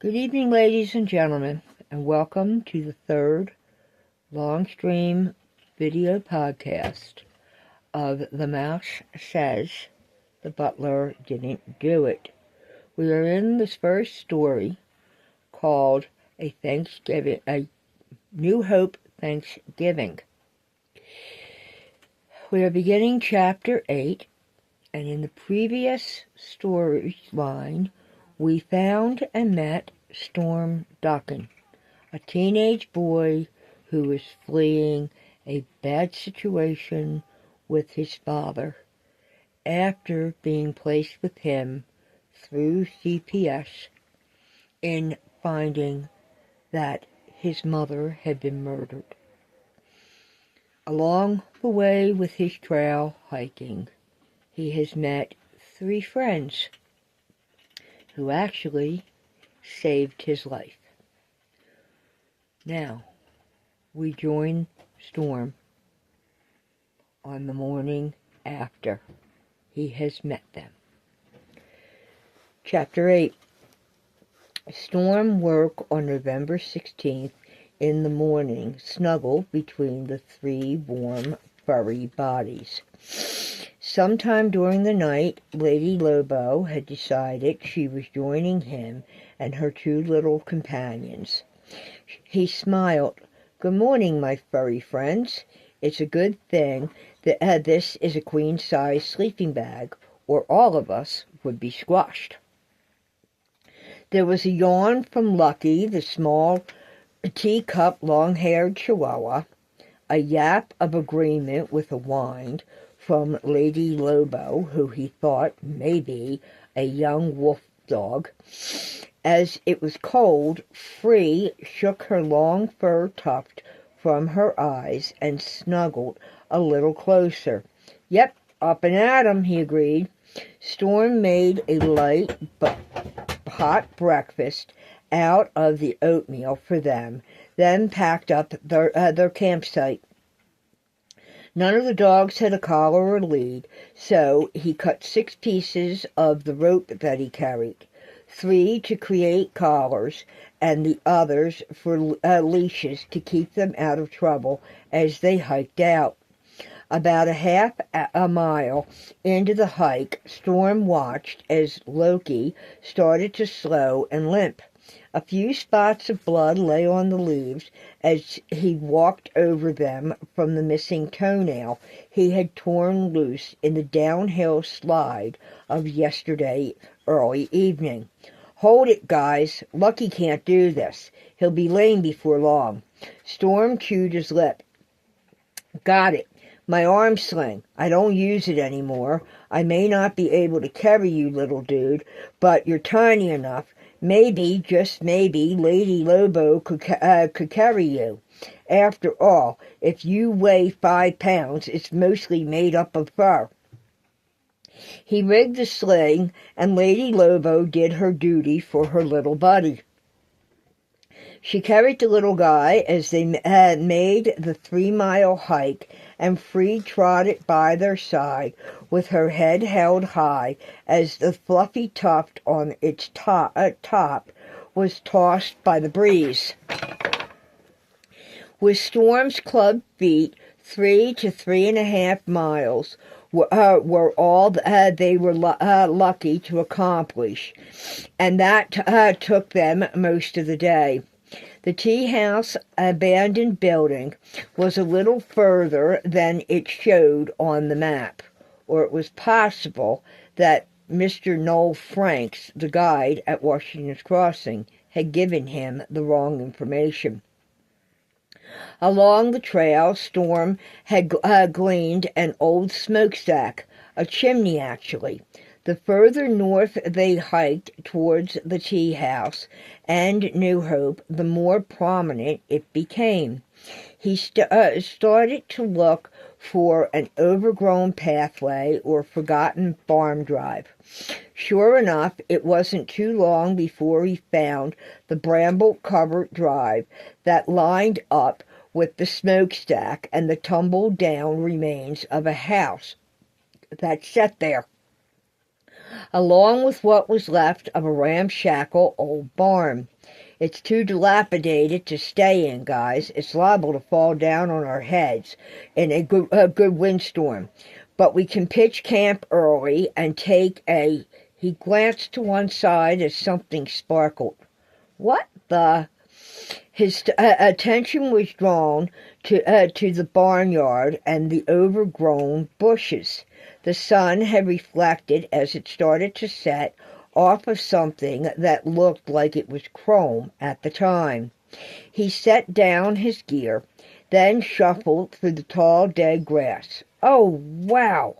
Good evening, ladies and gentlemen, and welcome to the third long stream video podcast of The Mouse Says the Butler Didn't Do It. We are in this first story called A New Hope Thanksgiving. We are beginning chapter 8, and in the previous storyline, we found and met Storm Duckin, a teenage boy who was fleeing a bad situation with his father after being placed with him through CPS in finding that his mother had been murdered. Along the way with his trail hiking, he has met 3 friends who actually saved his life. Now, we join Storm on the morning after he has met them. Chapter 8. Storm woke on November 16th in the morning, snuggled between the 3 warm, furry bodies. Sometime during the night, Lady Lobo had decided she was joining him and her 2 little companions. He smiled. "Good morning, my furry friends. It's a good thing that this is a queen-size sleeping bag, or all of us would be squashed." There was a yawn from Lucky, the small teacup long-haired chihuahua, a yap of agreement with a whine from Lady Lobo, who he thought may be a young wolf dog. As it was cold, Free shook her long fur tuft from her eyes and snuggled a little closer. "Yep, up and at 'em," he agreed. Storm made a light but hot breakfast out of the oatmeal for them, then packed up their campsite. None of the dogs had a collar or lead, so he cut 6 pieces of the rope that he carried, 3 to create collars, and the others for leashes to keep them out of trouble as they hiked out. About a mile into the hike, Storm watched as Loki started to slow and limp. A few spots of blood lay on the leaves as he walked over them from the missing toenail he had torn loose in the downhill slide of yesterday early evening. "Hold it, guys. Lucky can't do this. He'll be lame before long." Storm chewed his lip. "Got it. My arm sling. I don't use it anymore. I may not be able to carry you, little dude, but you're tiny enough. Maybe, just maybe, Lady Lobo could carry you. After all, if you weigh 5 pounds, it's mostly made up of fur." He rigged the sling, and Lady Lobo did her duty for her little buddy. She carried the little guy as they made the 3-mile hike, and Free trotted by their side with her head held high as the fluffy tuft on its top was tossed by the breeze. With Storm's club feet, 3 to 3.5 miles were all they were lucky to accomplish, and that took them most of the day. The tea house abandoned building was a little further than it showed on the map, or it was possible that Mr. Noel Franks, the guide at Washington's Crossing, had given him the wrong information. Along the trail, Storm had gleaned an old smokestack, a chimney actually. The further north they hiked towards the tea house and New Hope, the more prominent it became. He started to look for an overgrown pathway or forgotten farm drive. Sure enough, it wasn't too long before he found the bramble-covered drive that lined up with the smokestack and the tumbled-down remains of a house that sat there. along with what was left of a ramshackle old barn. It's too dilapidated to stay in, guys. It's liable to fall down on our heads in a good windstorm. But we can pitch camp early and take a... He glanced to one side as something sparkled. What the... His attention was drawn to the barnyard and the overgrown bushes. The sun had reflected as it started to set off of something that looked like it was chrome at the time. He set down his gear, then shuffled through the tall dead grass. Oh, wow!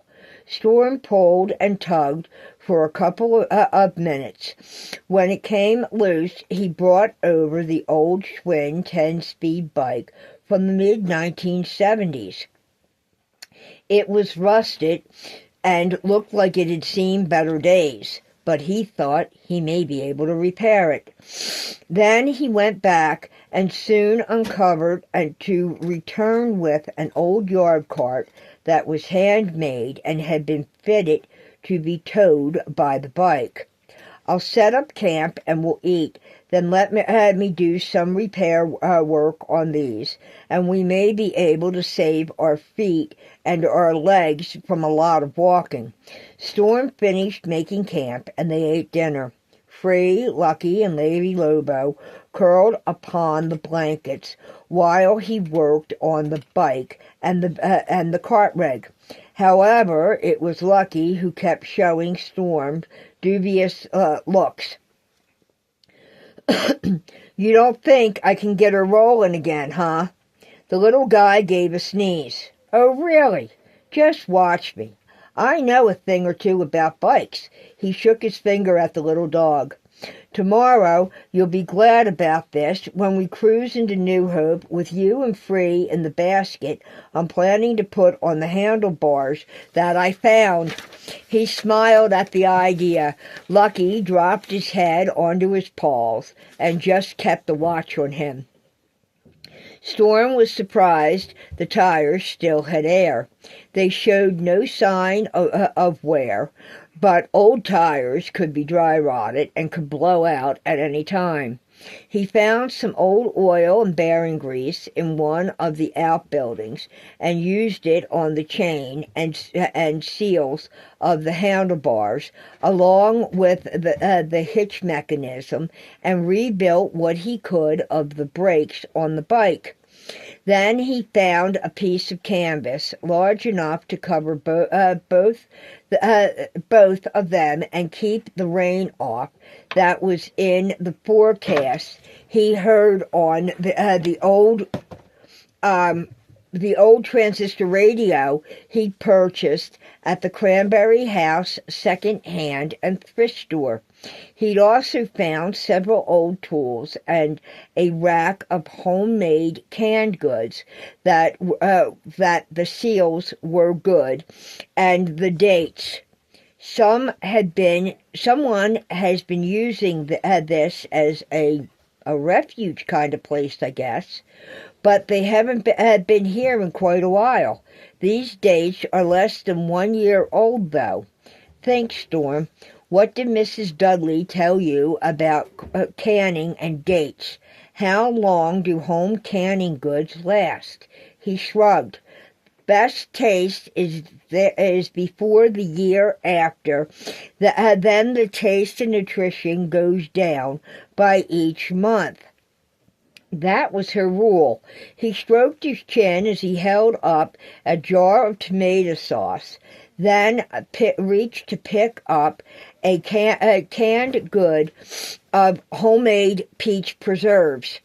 Storm pulled and tugged for a couple of minutes. When it came loose, he brought over the old Schwinn 10-speed bike from the mid-1970s. It was rusted and looked like it had seen better days, but he thought he may be able to repair it. Then he went back and soon uncovered and to return with an old yard cart that was handmade and had been fitted to be towed by the bike. I'll set up camp and we'll eat. Then let me do some repair work on these, and we may be able to save our feet and our legs from a lot of walking. Storm finished making camp, and they ate dinner. Free, Lucky, and Lady Lobo curled upon the blankets while he worked on the bike and the cart rig. However, it was Lucky who kept showing Storm dubious looks. You don't think I can get her rolling again, huh? The little guy gave a sneeze. Oh, really? Just watch me. I know a thing or two about bikes. He shook his finger at the little dog. Tomorrow, you'll be glad about this. When we cruise into New Hope with you and Free in the basket, I'm planning to put on the handlebars that I found. He smiled at the idea. Lucky dropped his head onto his paws and just kept the watch on him. Storm was surprised the tires still had air. They showed no sign of wear, but old tires could be dry-rotted and could blow out at any time. He found some old oil and bearing grease in one of the outbuildings and used it on the chain and seals of the handlebars, along with the hitch mechanism, and rebuilt what he could of the brakes on the bike. Then he found a piece of canvas large enough to cover both of them and keep the rain off that was in the forecast he heard on the old transistor radio he purchased at the Cranberry House second-hand and thrift store. He'd also found several old tools and a rack of homemade canned goods that the seals were good and the dates. Someone has been using this as a refuge kind of place, I guess, but they haven't been here in quite a while. These dates are less than 1 year old, though. Think, Storm. What did Mrs. Dudley tell you about canning and dates? How long do home canning goods last? He shrugged. Best taste is before the year after. Then the taste and nutrition goes down by each month. That was her rule. He stroked his chin as he held up a jar of tomato sauce, then reached to pick up a canned good of homemade peach preserves.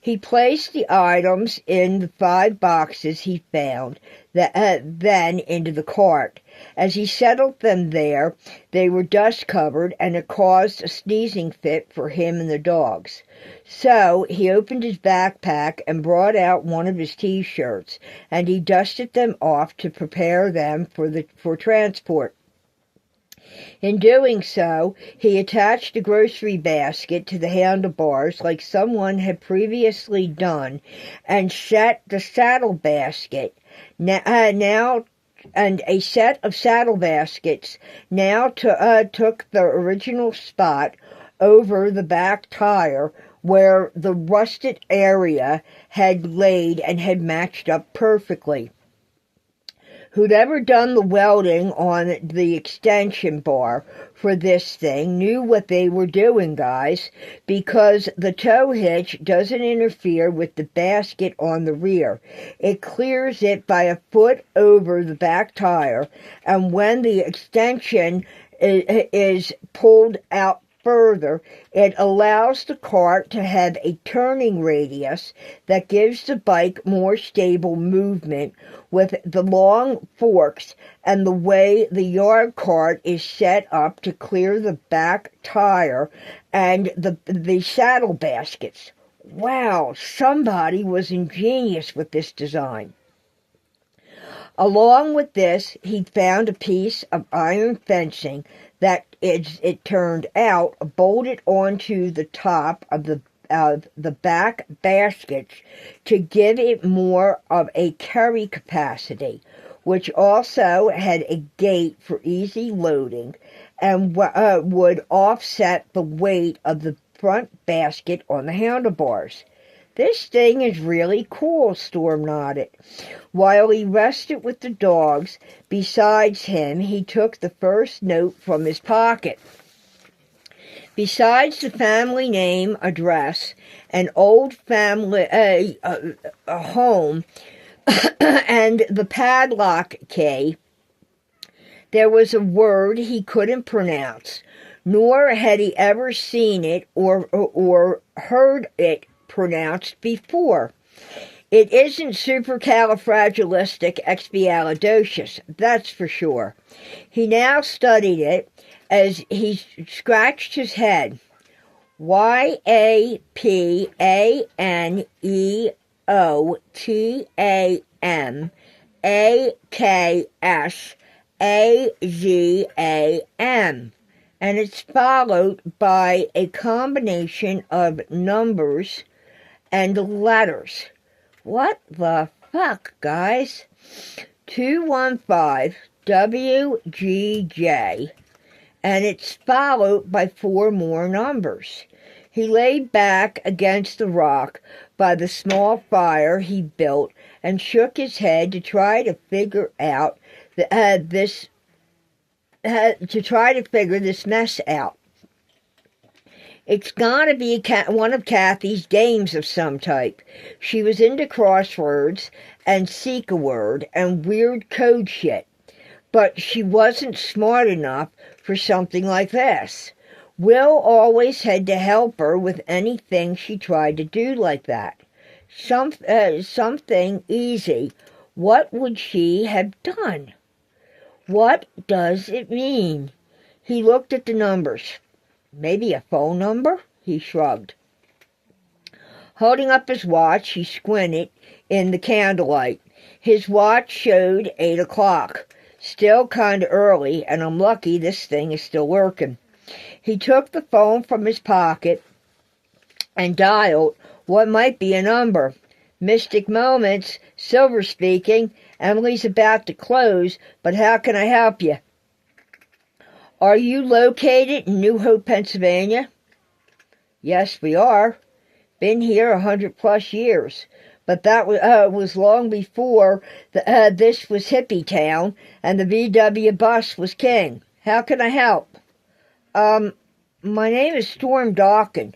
He placed the items in the 5 boxes he found, then into the cart. As he settled them there, they were dust-covered, and it caused a sneezing fit for him and the dogs. So he opened his backpack and brought out one of his T-shirts, and he dusted them off to prepare them for transport. In doing so, he attached the grocery basket to the handlebars like someone had previously done, and set the saddle basket now and a set of saddle baskets now took the original spot over the back tire where the rusted area had laid and had matched up perfectly. Who'd ever done the welding on the extension bar for this thing knew what they were doing, guys, because the tow hitch doesn't interfere with the basket on the rear. It clears it by a foot over the back tire, and when the extension is pulled out further, it allows the cart to have a turning radius that gives the bike more stable movement with the long forks and the way the yard cart is set up to clear the back tire and the saddle baskets. Wow, somebody was ingenious with this design. Along with this, he found a piece of iron fencing that it turned out bolted onto the top of the back baskets to give it more of a carry capacity, which also had a gate for easy loading and would offset the weight of the front basket on the handlebars. This thing is really cool, Storm nodded. While he rested with the dogs besides him, he took the first note from his pocket. Besides the family name, address, an old family home, and the padlock key, there was a word he couldn't pronounce, nor had he ever seen it or heard it pronounced before. It isn't supercalifragilisticexpialidocious, that's for sure. He now studied it as he scratched his head. YAPANEOTAMAKSAZAM. And it's followed by a combination of numbers and letters. What the fuck, guys? 215 WGJ, and it's followed by 4 more numbers. He lay back against the rock by the small fire he built and shook his head to try to figure out this mess out. It's gotta be one of Kathy's games of some type. She was into crosswords and seek-a-word and weird code shit. But she wasn't smart enough for something like this. Will always had to help her with anything she tried to do like that. Something easy. What would she have done? What does it mean? He looked at the numbers. Maybe a phone number? He shrugged. Holding up his watch, he squinted in the candlelight. His watch showed 8 o'clock. Still kind of early, and I'm lucky this thing is still working. He took the phone from his pocket and dialed what might be a number. Mystic Moments, Silver speaking. Emily's about to close, but how can I help you? Are you located in New Hope, Pennsylvania? Yes, we are. Been here 100+ years. But that was long before this was hippie town and the VW bus was king. How can I help? My name is Storm Dawkins.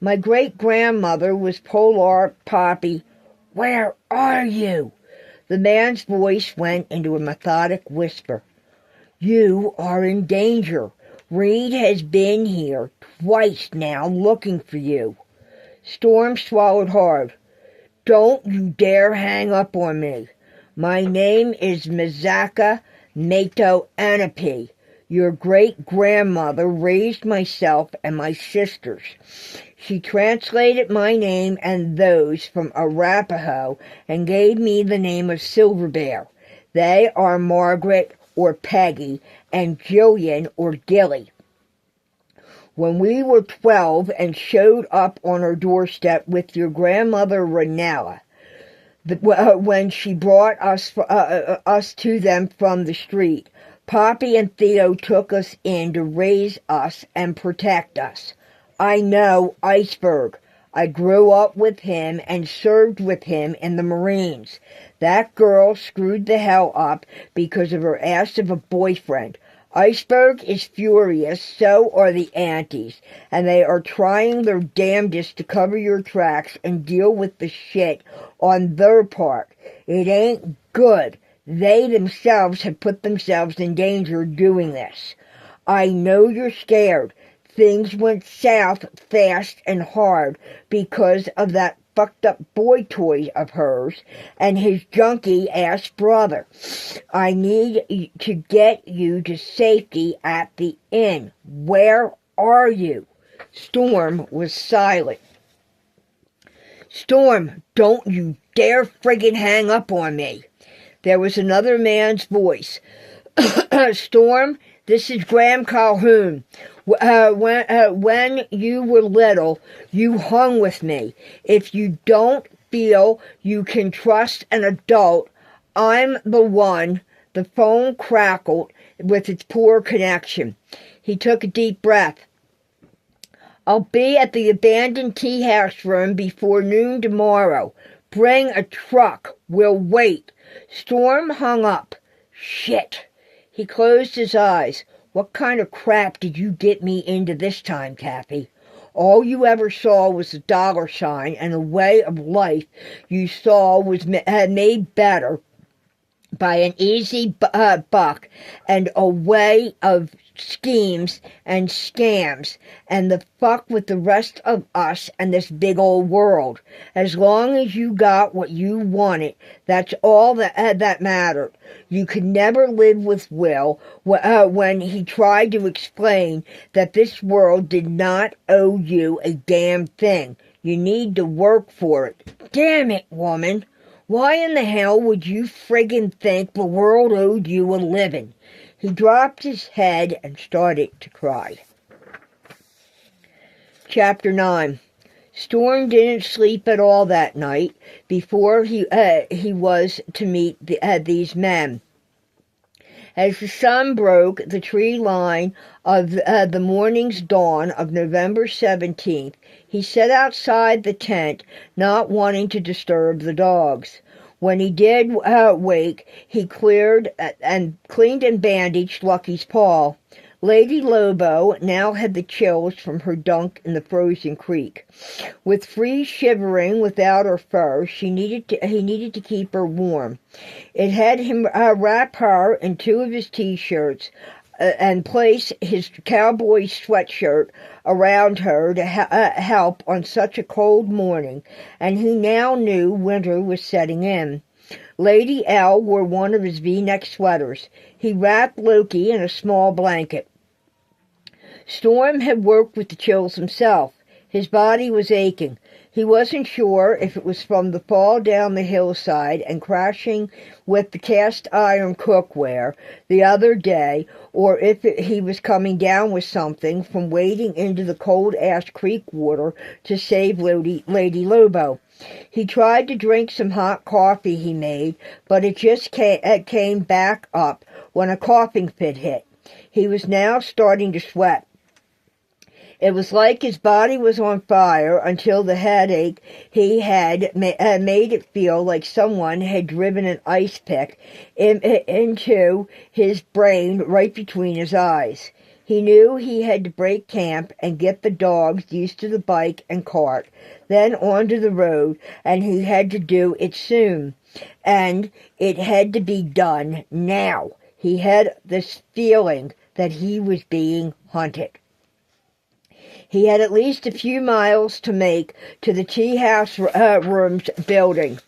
My great-grandmother was Polar Poppy. Where are you? The man's voice went into a methodic whisper. You are in danger. Reed has been here twice now looking for you. Storm swallowed hard. Don't you dare hang up on me. My name is Mizaka Mato Anapi. Your great-grandmother raised myself and my sisters. She translated my name and those from Arapaho and gave me the name of Silver Bear. They are Margaret or Peggy and Jillian or Gilly. When we were 12 and showed up on her doorstep with your grandmother Ranella, when she brought us to them from the street. Poppy and Theo took us in to raise us and protect us. I know Iceberg. I grew up with him and served with him in the Marines. That girl screwed the hell up because of her ass of a boyfriend. Iceberg is furious, so are the aunties, and they are trying their damnedest to cover your tracks and deal with the shit on their part. It ain't good. They themselves have put themselves in danger doing this. I know you're scared. Things went south fast and hard because of that fucked up boy toy of hers and his junkie-ass brother. I need to get you to safety at the inn. Where are you? Storm was silent. Storm, don't you dare friggin' hang up on me. There was another man's voice. Storm, this is Graham Calhoun. When you were little, you hung with me. If you don't feel you can trust an adult, I'm the one. The phone crackled with its poor connection. He took a deep breath. I'll be at the abandoned tea house room before noon tomorrow. Bring a truck. We'll wait. Storm hung up. Shit. He closed his eyes. What kind of crap did you get me into this time, Kathy? All you ever saw was a dollar sign, and a way of life you saw was made better by an easy buck and a way of schemes and scams, and the fuck with the rest of us and this big old world. As long as you got what you wanted, that's all that mattered. You could never live with Will when he tried to explain that this world did not owe you a damn thing. You need to work for it. Damn it, woman. Why in the hell would you friggin' think the world owed you a living? He dropped his head and started to cry. Chapter 9. Storm didn't sleep at all that night before he was to meet these men. As the sun broke the tree line of the morning's dawn of November 17th, he sat outside the tent, not wanting to disturb the dogs. When he did wake, he cleaned and bandaged Lucky's paw. Lady Lobo now had the chills from her dunk in the frozen creek. With Free shivering without her fur, he needed to keep her warm. It had him wrap her in two of his T-shirts and place his cowboy sweatshirt around her to help on such a cold morning, and he now knew winter was setting in. Lady L wore one of his V-neck sweaters. He wrapped Loki in a small blanket. Storm had worked with the chills himself. His body was aching. He wasn't sure if it was from the fall down the hillside and crashing with the cast-iron cookware the other day, or if he was coming down with something from wading into the cold Ash Creek water to save Lady Lobo. He tried to drink some hot coffee he made, but it just came back up when a coughing fit hit. He was now starting to sweat. It was like his body was on fire until the headache he had made it feel like someone had driven an ice pick into his brain right between his eyes. He knew he had to break camp and get the dogs used to the bike and cart, then onto the road, and he had to do it soon. And it had to be done now. He had this feeling that he was being hunted. He had at least a few miles to make to the tea house rooms building.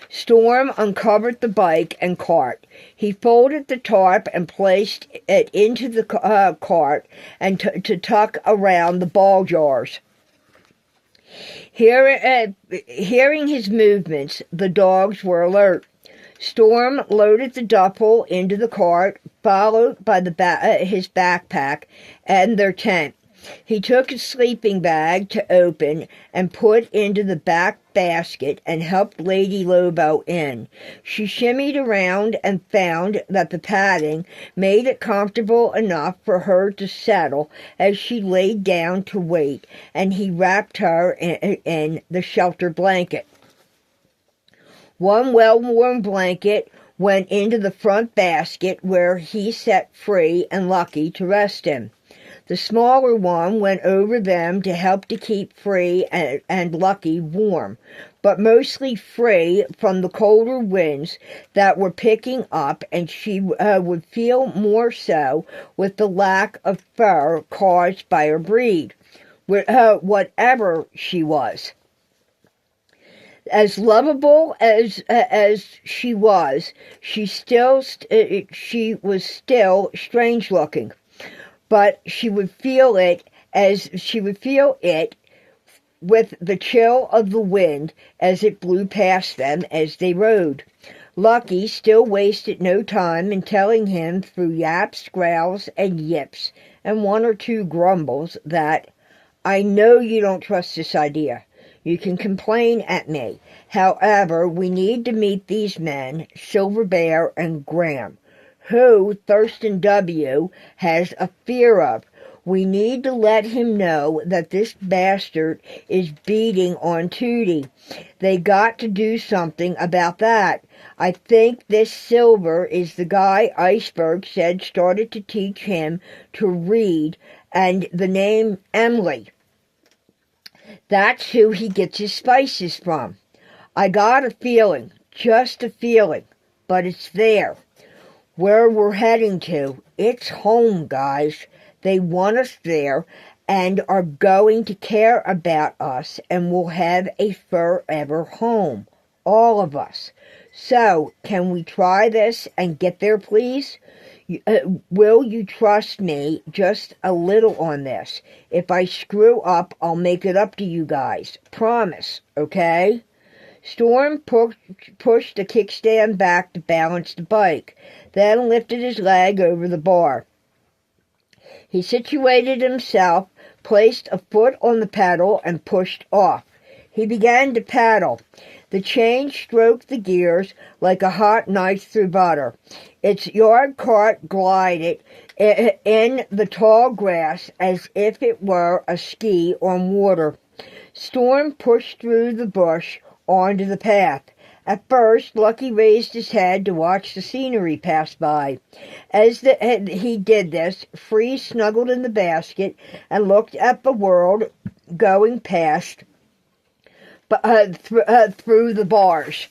Storm uncovered the bike and cart. He folded the tarp and placed it into the cart and to tuck around the ball jars. Hearing his movements, the dogs were alert. Storm loaded the duffel into the cart, followed by his backpack and their tent. He took a sleeping bag to open and put into the back basket and helped Lady Lobo in. She shimmied around and found that the padding made it comfortable enough for her to settle as she laid down to wait, and he wrapped her in the shelter blanket. One well-worn blanket went into the front basket where he set Free and Lucky to rest in. The smaller one went over them to help to keep Free and Lucky warm, but mostly Free from the colder winds that were picking up, and she would feel more so with the lack of fur caused by her breed, whatever she was. As lovable as she was, she was still strange looking. But she would feel it with the chill of the wind as it blew past them as they rode. Lucky still wasted no time in telling him through yaps, growls, and yips, and one or two grumbles that, "I know you don't trust this idea. You can complain at me. However, we need to meet these men, Silver Bear and Graham, who Thurston W. has a fear of. We need to let him know that this bastard is beating on Tootie. They got to do something about that. I think this Silver is the guy Iceberg said started to teach him to read, and the name Emily. That's who he gets his spices from. I got a feeling, just a feeling, but it's there. Where we're heading to, it's home, guys. They want us there and are going to care about us, and we'll have a forever home. All of us. So, can we try this and get there, please? Will you trust me just a little on this? If I screw up, I'll make it up to you guys. Promise, okay? Storm pushed the kickstand back to balance the bike, then lifted his leg over the bar. He situated himself, placed a foot on the pedal, and pushed off. He began to paddle. The chain stroked the gears like a hot knife through butter. Its yard cart glided in the tall grass as if it were a ski on water. Storm pushed through the bush onto the path. At first, Lucky raised his head to watch the scenery pass by. As he did this, Free snuggled in the basket and looked at the world going past through the bars.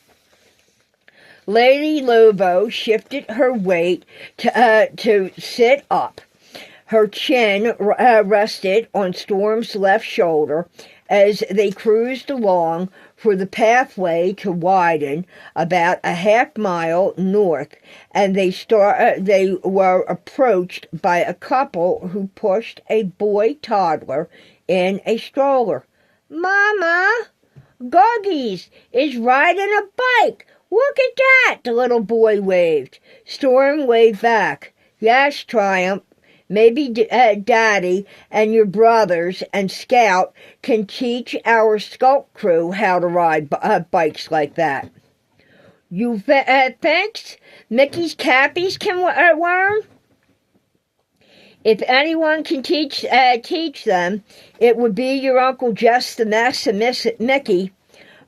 Lady Lobo shifted her weight to sit up. Her chin rested on Storm's left shoulder as they cruised along for the pathway to widen about a half-mile north, and they were approached by a couple who pushed a boy toddler in a stroller. "Mama, Guggies is riding a bike. Look at that," the little boy waved. Storm waved back. "Yes, Triumph. Maybe Daddy and your brothers and Scout can teach our Skulk crew how to ride bikes like that." "You thinks Mickey's Cappies can learn?" "If anyone can teach them, it would be your Uncle Jess the Mess and Miss Mickey."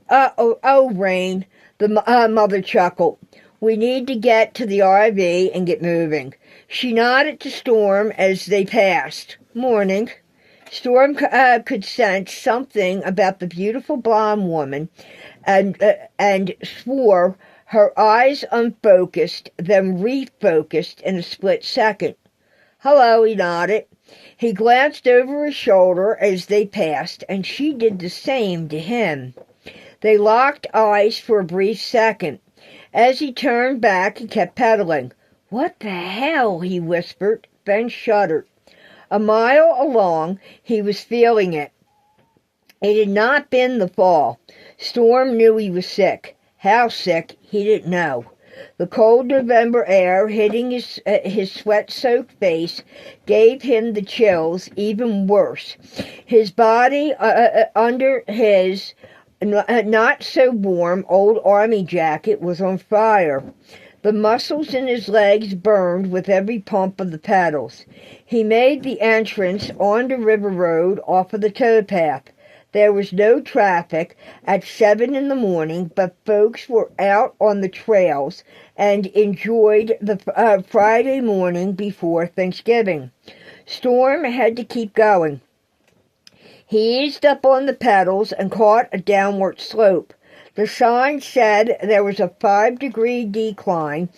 Oh, Rain," the mother chuckled. "We need to get to the RV and get moving." She nodded to Storm as they passed. "Morning." Storm could sense something about the beautiful blonde woman and swore her eyes unfocused, then refocused in a split second. "Hello," he nodded. He glanced over his shoulder as they passed, and she did the same to him. They locked eyes for a brief second. As he turned back, he kept pedaling. "What the hell?" he whispered, then shuddered. A mile along, he was feeling it. It had not been the fall. Storm knew he was sick. How sick, he didn't know. The cold November air hitting his sweat-soaked face gave him the chills even worse. His body under his not-so-warm old army jacket was on fire. The muscles in his legs burned with every pump of the pedals. He made the entrance on the river road off of the towpath. There was no traffic at 7 in the morning, but folks were out on the trails and enjoyed the Friday morning before Thanksgiving. Storm had to keep going. He eased up on the pedals and caught a downward slope. The sign said there was a 5-degree decline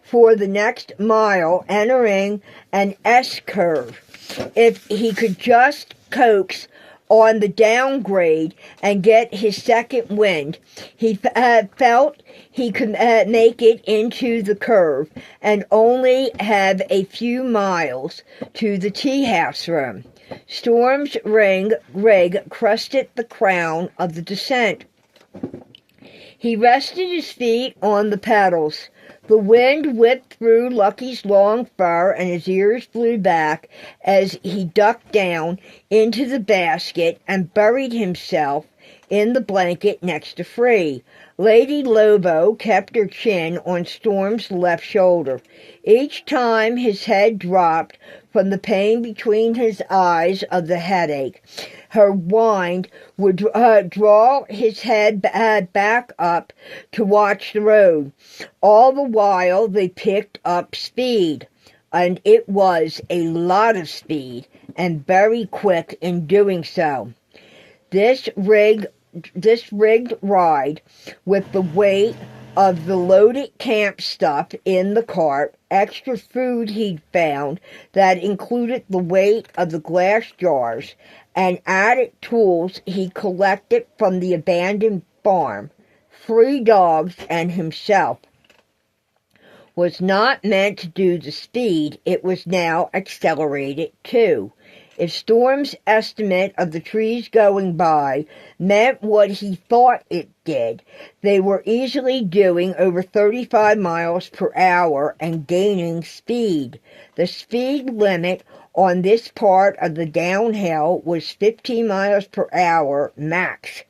for the next mile, entering an S-curve. If he could just coax on the downgrade and get his second wind, he felt he could make it into the curve and only have a few miles to the tea house room. Storm's rig crusted the crown of the descent. He rested his feet on the pedals. The wind whipped through Lucky's long fur and his ears flew back as he ducked down into the basket and buried himself in the blanket next to Free. Lady Lobo kept her chin on Storm's left shoulder. Each time his head dropped from the pain between his eyes of the headache, her wind would draw his head back up to watch the road. All the while they picked up speed, and it was a lot of speed, and very quick in doing so. This rigged ride, with the weight of the loaded camp stuff in the cart, extra food he'd found that included the weight of the glass jars, and added tools he collected from the abandoned farm, 3 dogs and himself, was not meant to do the speed. It was now accelerated too. If Storm's estimate of the trees going by meant what he thought it did, they were easily doing over 35 miles per hour and gaining speed. The speed limit on this part of the downhill was 15 miles per hour max,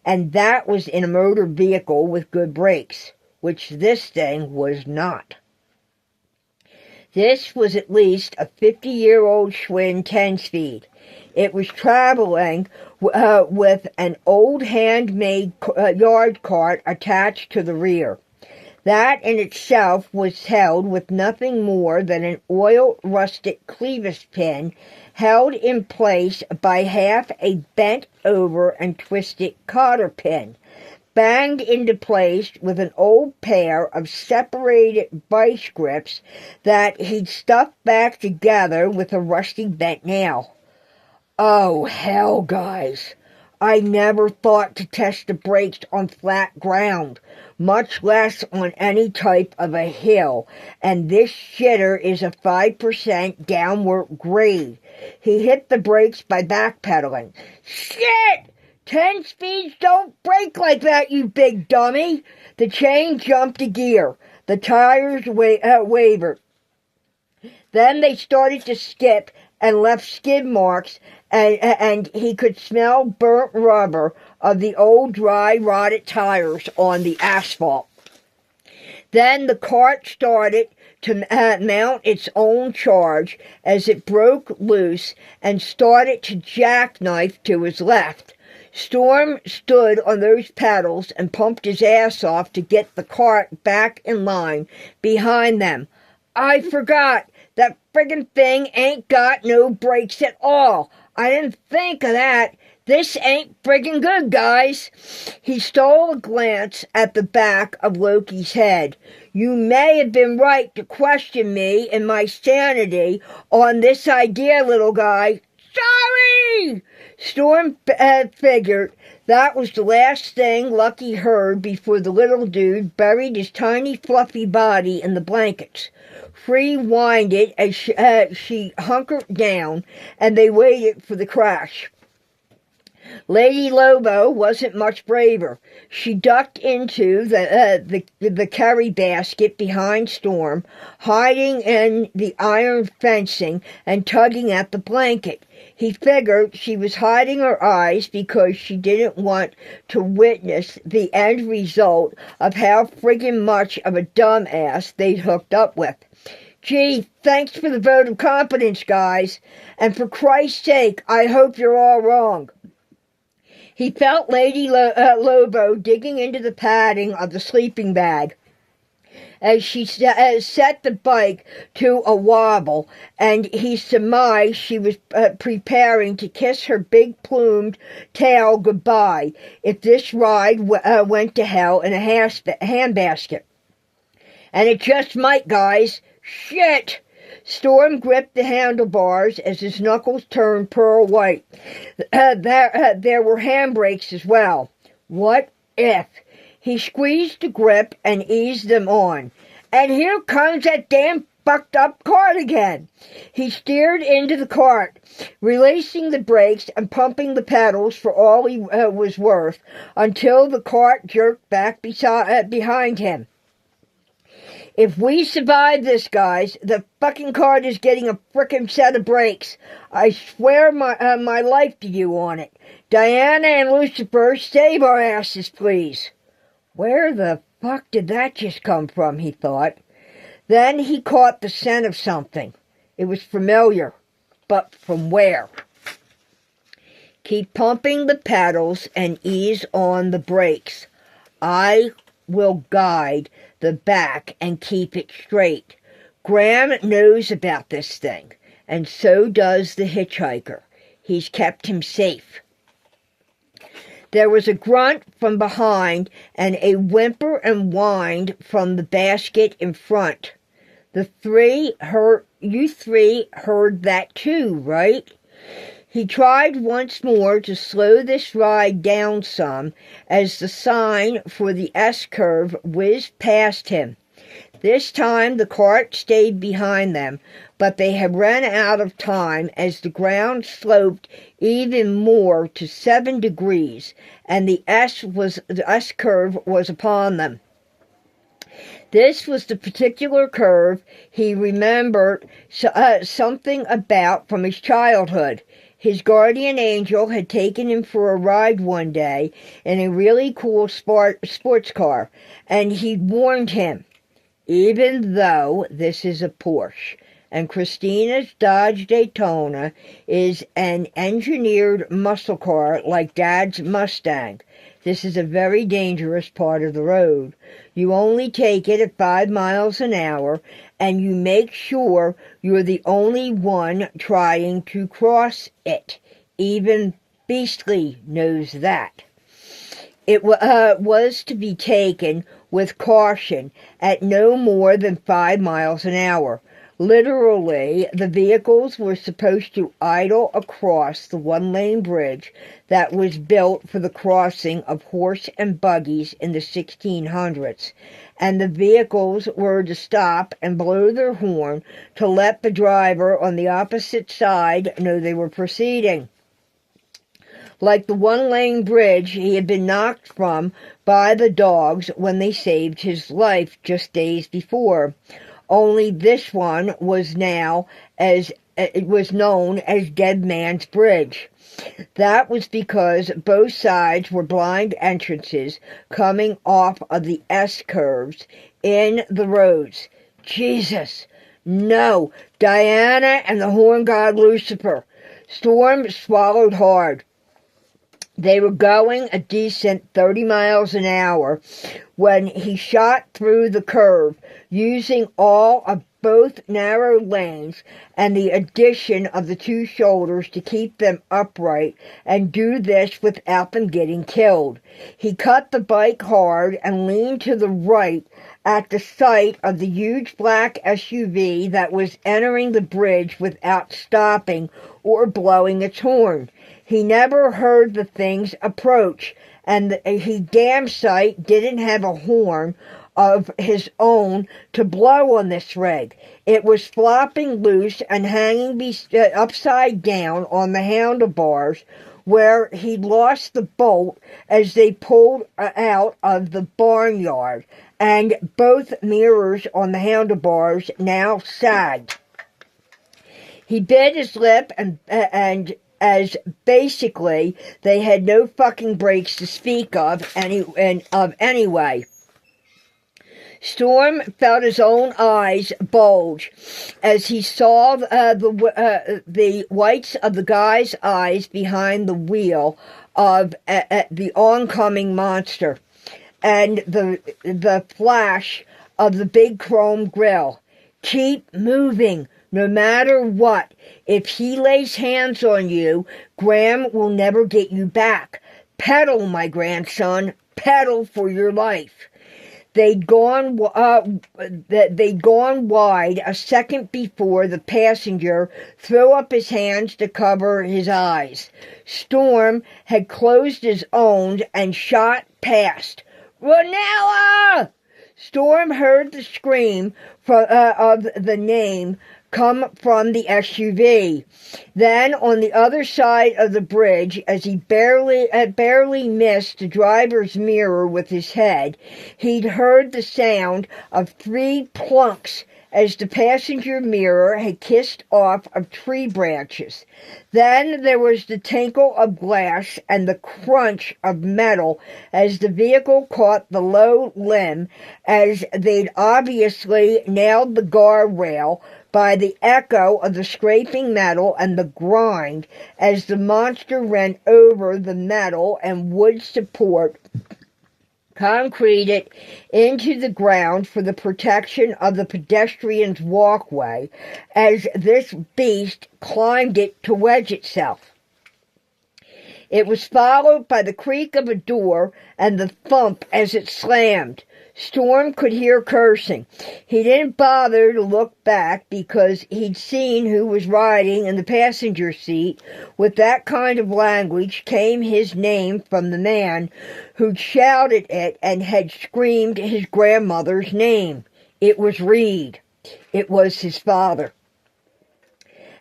and that was in a motor vehicle with good brakes, which this thing was not. This was at least a 50-year-old Schwinn 10-speed. It was traveling with an old handmade yard cart attached to the rear. That in itself was held with nothing more than an oil-rusted clevis pin held in place by half a bent-over and twisted cotter pin, banged into place with an old pair of separated vice grips that he'd stuffed back together with a rusty bent nail. Oh, hell, guys. I never thought to test the brakes on flat ground, much less on any type of a hill, and this shitter is a 5% downward grade. He hit the brakes by backpedaling. Shit! 10 speeds don't brake like that, you big dummy! The chain jumped a gear. The tires wavered. Then they started to skip and left skid marks, and he could smell burnt rubber of the old dry rotted tires on the asphalt. Then the cart started to mount its own charge as it broke loose and started to jackknife to his left. Storm stood on those pedals and pumped his ass off to get the cart back in line behind them. I forgot. That friggin' thing ain't got no brakes at all. I didn't think of that. This ain't friggin' good, guys. He stole a glance at the back of Loki's head. You may have been right to question me and my sanity on this idea, little guy. Sorry! Storm figured that was the last thing Lucky heard before the little dude buried his tiny fluffy body in the blankets. Free whined as she hunkered down, and they waited for the crash. Lady Lobo wasn't much braver. She ducked into the carry basket behind Storm, hiding in the iron fencing and tugging at the blanket. He figured she was hiding her eyes because she didn't want to witness the end result of how friggin' much of a dumbass they'd hooked up with. Gee, thanks for the vote of confidence, guys. And for Christ's sake, I hope you're all wrong. He felt Lady Lobo digging into the padding of the sleeping bag as she set the bike to a wobble, and he surmised she was preparing to kiss her big plumed tail goodbye if this ride went to hell in a handbasket. And it just might, guys. Shit! Storm gripped the handlebars as his knuckles turned pearl white. There were handbrakes as well. What if? He squeezed the grip and eased them on. And here comes that damn fucked up cart again. He steered into the cart, releasing the brakes and pumping the pedals for all he was worth until the cart jerked back behind him. If we survive this, guys, the fucking cart is getting a frickin' set of brakes. I swear my life to you on it. Diana and Lucifer, save our asses, please. Where the fuck did that just come from, he thought. Then he caught the scent of something. It was familiar, but from where? Keep pumping the pedals and ease on the brakes. I will guide the back and keep it straight. Graham knows about this thing, and so does the hitchhiker. He's kept him safe. There was a grunt from behind and a whimper and whine from the basket in front. You three heard that too, right? He tried once more to slow this ride down some as the sign for the S-curve whizzed past him. This time the cart stayed behind them, but they had run out of time as the ground sloped even more to 7 degrees, and the S-curve was upon them. This was the particular curve he remembered something about from his childhood. His guardian angel had taken him for a ride one day in a really cool sports car, and he'd warned him, even though this is a Porsche, and Christina's Dodge Daytona is an engineered muscle car like Dad's Mustang, this is a very dangerous part of the road. You only take it at 5 miles an hour, and you make sure you're the only one trying to cross it. Even Beastly knows that. It was to be taken with caution at no more than 5 miles an hour. Literally, the vehicles were supposed to idle across the one-lane bridge that was built for the crossing of horse and buggies in the 1600s, and the vehicles were to stop and blow their horn to let the driver on the opposite side know they were proceeding. Like the one-lane bridge he had been knocked from by the dogs when they saved his life just days before. Only this one was known as Dead Man's Bridge. That was because both sides were blind entrances coming off of the S-curves in the roads. Jesus! No! Diana and the horn god Lucifer. Storm swallowed hard. They were going a decent 30 miles an hour when he shot through the curve, using all of both narrow lanes and the addition of the 2 shoulders to keep them upright and do this without them getting killed. He cut the bike hard and leaned to the right at the sight of the huge black SUV that was entering the bridge without stopping or blowing its horn. He never heard the things approach, and he damn sight didn't have a horn of his own to blow on this rig. It was flopping loose and hanging upside down on the handlebars where he lost the bolt as they pulled out of the barnyard, and both mirrors on the handlebars now sagged. He bit his lip and as basically they had no fucking brakes to speak of anyway. Storm felt his own eyes bulge as he saw the whites of the guy's eyes behind the wheel of the oncoming monster, and the flash of the big chrome grill. Keep moving, no matter what. If he lays hands on you, Graham will never get you back. Pedal, my grandson, pedal for your life. They'd gone wide a second before the passenger threw up his hands to cover his eyes. Storm had closed his own and shot past. "Ronella!" Storm heard the scream of the name come from the SUV. Then, on the other side of the bridge, as he barely missed the driver's mirror with his head, he'd heard the sound of 3 plunks as the passenger mirror had kissed off of tree branches. Then there was the tinkle of glass and the crunch of metal as the vehicle caught the low limb, as they'd obviously nailed the guardrail, by the echo of the scraping metal and the grind as the monster ran over the metal and wood support concreted into the ground for the protection of the pedestrian's walkway as this beast climbed it to wedge itself. It was followed by the creak of a door and the thump as it slammed. Storm could hear cursing. He didn't bother to look back because he'd seen who was riding in the passenger seat. With that kind of language came his name from the man who'd shouted it and had screamed his grandmother's name. It was Reed. It was his father.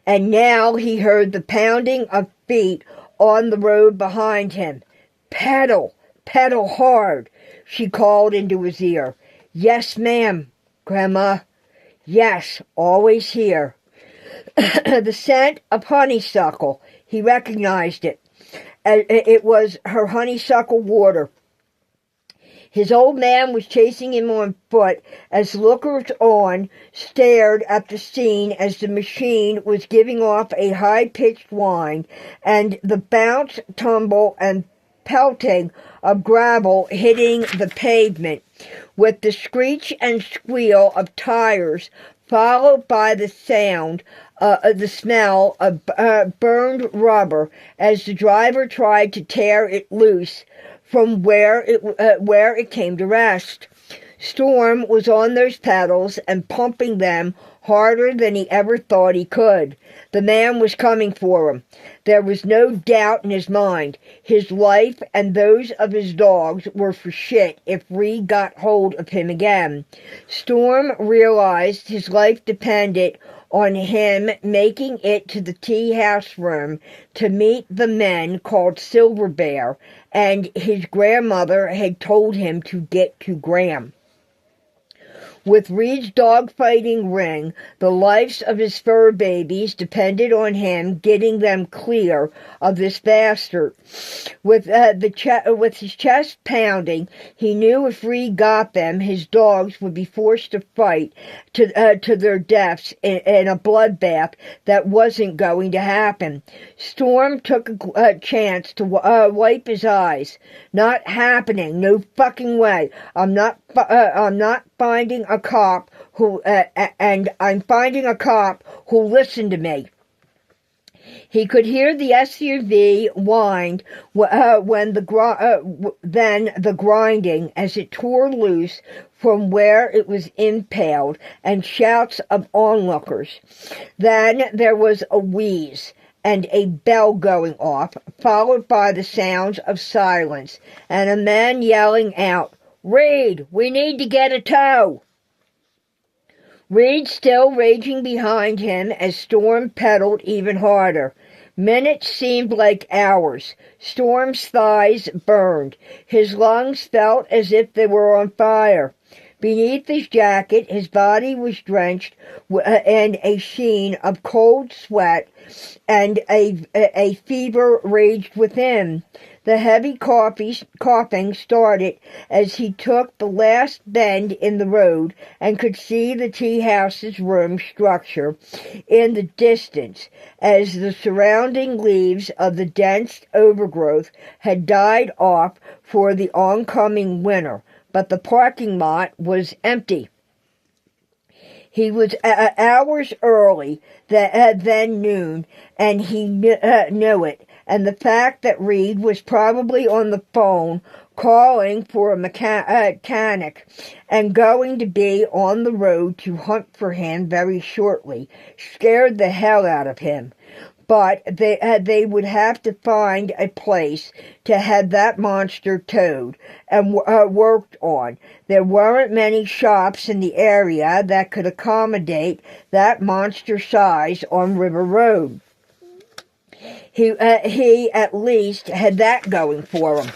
And now he heard the pounding of feet on the road behind him. "Pedal! Pedal hard!" she called into his ear. "Yes, ma'am, Grandma. Yes, always here." The scent of honeysuckle. He recognized it. It was her honeysuckle water. His old man was chasing him on foot as lookers-on stared at the scene as the machine was giving off a high-pitched whine, and the bounce, tumble, and pelting of gravel hitting the pavement, with the screech and squeal of tires, followed by the smell of burned rubber as the driver tried to tear it loose from where it came to rest. Storm was on those pedals and pumping them harder than he ever thought he could. The man was coming for him. There was no doubt in his mind. His life and those of his dogs were for shit if Reed got hold of him again. Storm realized his life depended on him making it to the tea house room to meet the men called Silver Bear, and his grandmother had told him to get to Graham. With Reed's dogfighting ring, the lives of his fur babies depended on him getting them clear of this bastard. With his chest pounding, he knew if Reed got them, his dogs would be forced to fight to their deaths in a bloodbath that wasn't going to happen. Storm took a chance to wipe his eyes. Not happening. No fucking way. I'm not finding a cop who, and I'm finding a cop who'll listen to me. He could hear the SUV whine then the grinding as it tore loose from where it was impaled, and shouts of onlookers. Then there was a wheeze and a bell going off, followed by the sounds of silence, and a man yelling out, "Reed, we need to get a tow." Reed still raging behind him as Storm pedaled even harder. Minutes seemed like hours. Storm's thighs burned. His lungs felt as if they were on fire. Beneath his jacket, his body was drenched in a sheen of cold sweat, and a fever raged within. The heavy coughing started as he took the last bend in the road and could see the tea house's room structure in the distance, as the surrounding leaves of the dense overgrowth had died off for the oncoming winter, but the parking lot was empty. He was hours early than noon, and he knew it. And the fact that Reed was probably on the phone calling for a mechanic and going to be on the road to hunt for him very shortly scared the hell out of him. But they would have to find a place to have that monster towed and worked on. There weren't many shops in the area that could accommodate that monster size on River Road. He at least had that going for him.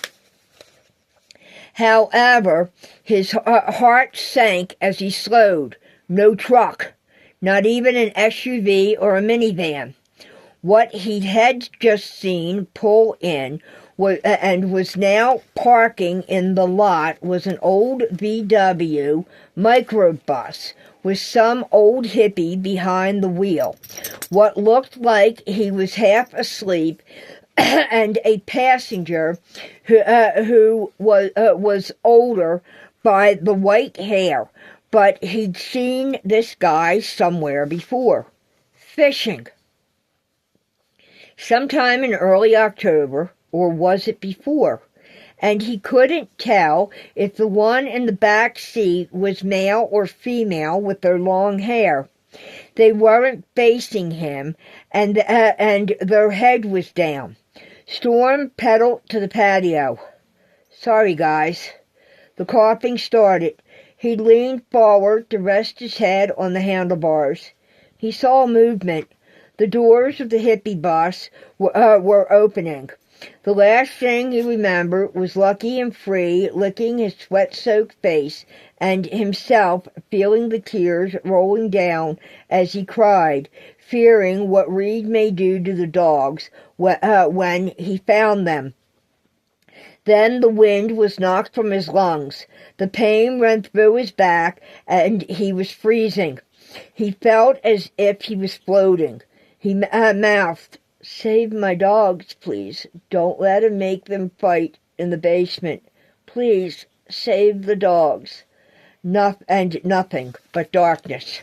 However, his heart sank as he slowed. No truck, not even an SUV or a minivan. What he had just seen pull in and was now parking in the lot was an old VW microbus with some old hippie behind the wheel. What looked like he was half asleep, and a passenger who was older by the white hair, but he'd seen this guy somewhere before. Fishing. Sometime in early October, or was it before? And he couldn't tell if the one in the back seat was male or female with their long hair. They weren't facing him, and their head was down. Storm pedaled to the patio. Sorry, guys. The coughing started. He leaned forward to rest his head on the handlebars. He saw movement. The doors of the hippie bus were opening. The last thing he remembered was Lucky and Free licking his sweat-soaked face and himself feeling the tears rolling down as he cried, fearing what Reed may do to the dogs when he found them. Then the wind was knocked from his lungs. The pain ran through his back, and he was freezing. He felt as if he was floating. He mouthed, "Save my dogs, please. Don't let him make them fight in the basement. Please, save the dogs." And nothing but darkness.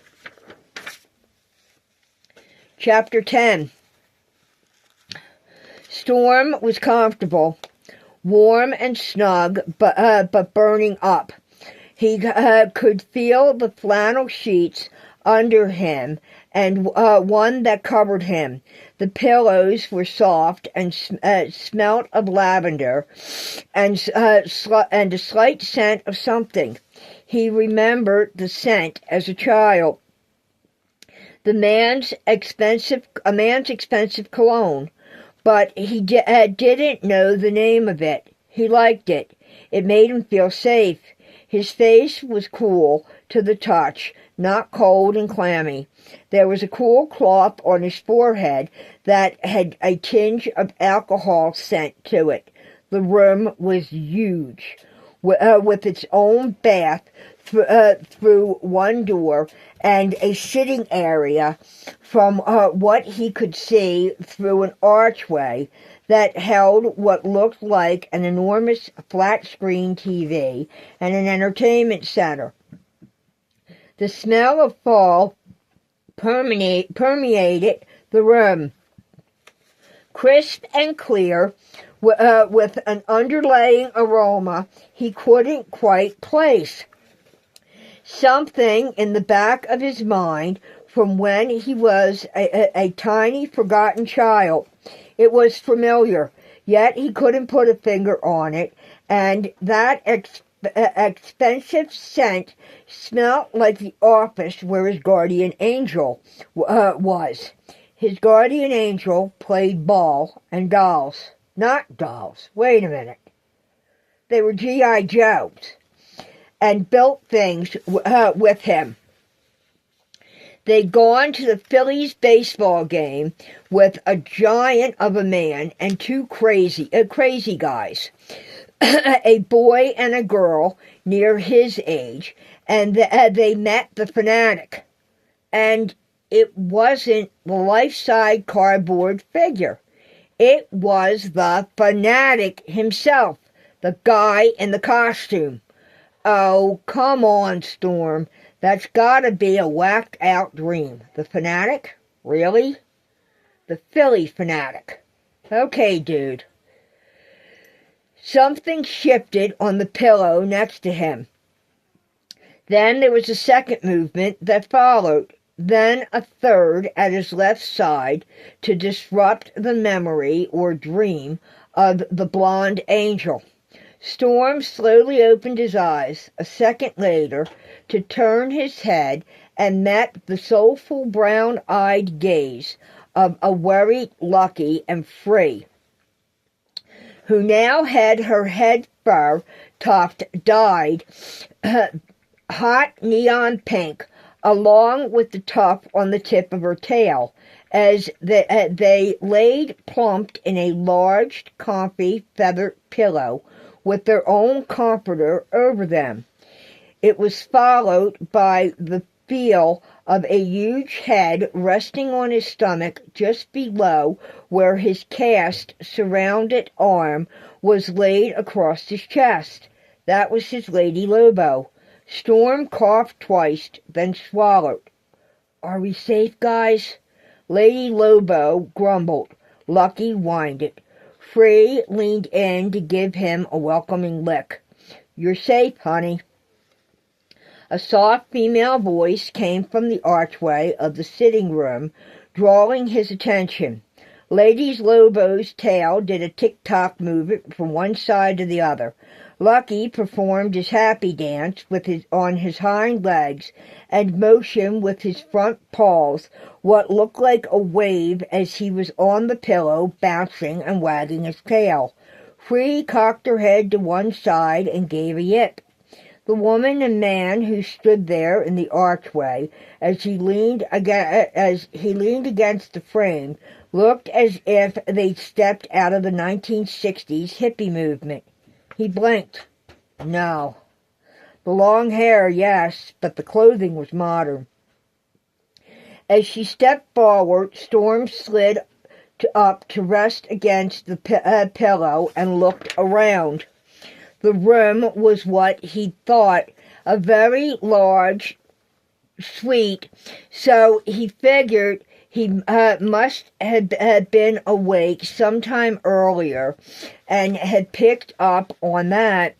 Chapter 10. Storm was comfortable, warm and snug, but burning up. He could feel the flannel sheets under him and one that covered him. The pillows were soft and smelt of lavender and a slight scent of something. He remembered the scent as a child. A man's expensive cologne, but he didn't know the name of it. He liked it. It made him feel safe. His face was cool to the touch, not cold and clammy. There was a cool cloth on his forehead that had a tinge of alcohol scent to it. The room was huge, with its own bath through one door and a sitting area from what he could see through an archway that held what looked like an enormous flat-screen TV and an entertainment center. The smell of fall permeated the room, crisp and clear, with an underlying aroma he couldn't quite place. Something in the back of his mind from when he was a tiny, forgotten child. It was familiar, yet he couldn't put a finger on it, and that expensive scent smelt like the office where his guardian angel was. His guardian angel played ball and dolls. Not dolls. Wait a minute. They were G.I. Joes. And built things with him. They'd gone to the Phillies baseball game with a giant of a man and two crazy guys. A boy and a girl near his age. And they met the fanatic. And it wasn't the life-size cardboard figure. It was the fanatic himself, the guy in the costume. Oh, come on, Storm. That's gotta be a whacked-out dream. The fanatic? Really? The Philly fanatic. Okay, dude. Something shifted on the pillow next to him. Then there was a second movement that followed. Then a third at his left side to disrupt the memory or dream of the blonde angel. Storm slowly opened his eyes a second later to turn his head and met the soulful brown-eyed gaze of a worried Lucky and Free, who now had her head fur tuft dyed hot neon pink, along with the tuft on the tip of her tail, as they laid plumped in a large, comfy, feathered pillow with their own comforter over them. It was followed by the feel of a huge head resting on his stomach just below where his cast-surrounded arm was laid across his chest. That was his Lady Lobo. Storm coughed twice, then swallowed. "Are we safe, guys?" Lady Lobo grumbled. Lucky whined. Free leaned in to give him a welcoming lick. "You're safe, honey." A soft female voice came from the archway of the sitting room, drawing his attention. Lady Lobo's tail did a tick-tock movement from one side to the other. Lucky performed his happy dance on his hind legs and motioned with his front paws what looked like a wave as he was on the pillow, bouncing and wagging his tail. Free cocked her head to one side and gave a yip. The woman and man who stood there in the archway as he leaned against the frame looked as if they'd stepped out of the 1960s hippie movement. He blinked. No. The long hair, yes, but the clothing was modern. As she stepped forward, Storm slid up to rest against the pillow and looked around. The room was what he thought a very large suite, so he figured he must have been awake sometime earlier and had picked up on that.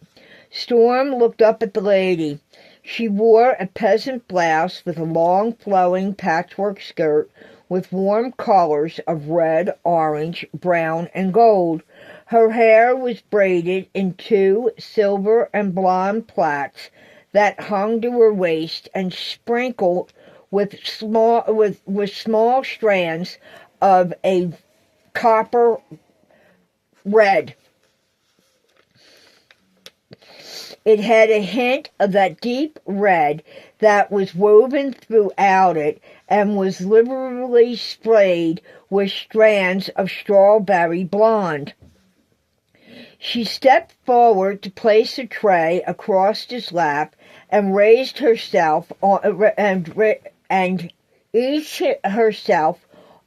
Storm looked up at the lady. She wore a peasant blouse with a long flowing patchwork skirt with warm colors of red, orange, brown, and gold. Her hair was braided in two silver and blonde plaits that hung to her waist and sprinkled with small strands of a copper red. It had a hint of that deep red that was woven throughout it and was liberally sprayed with strands of strawberry blonde. She stepped forward to place a tray across his lap and raised herself and eased herself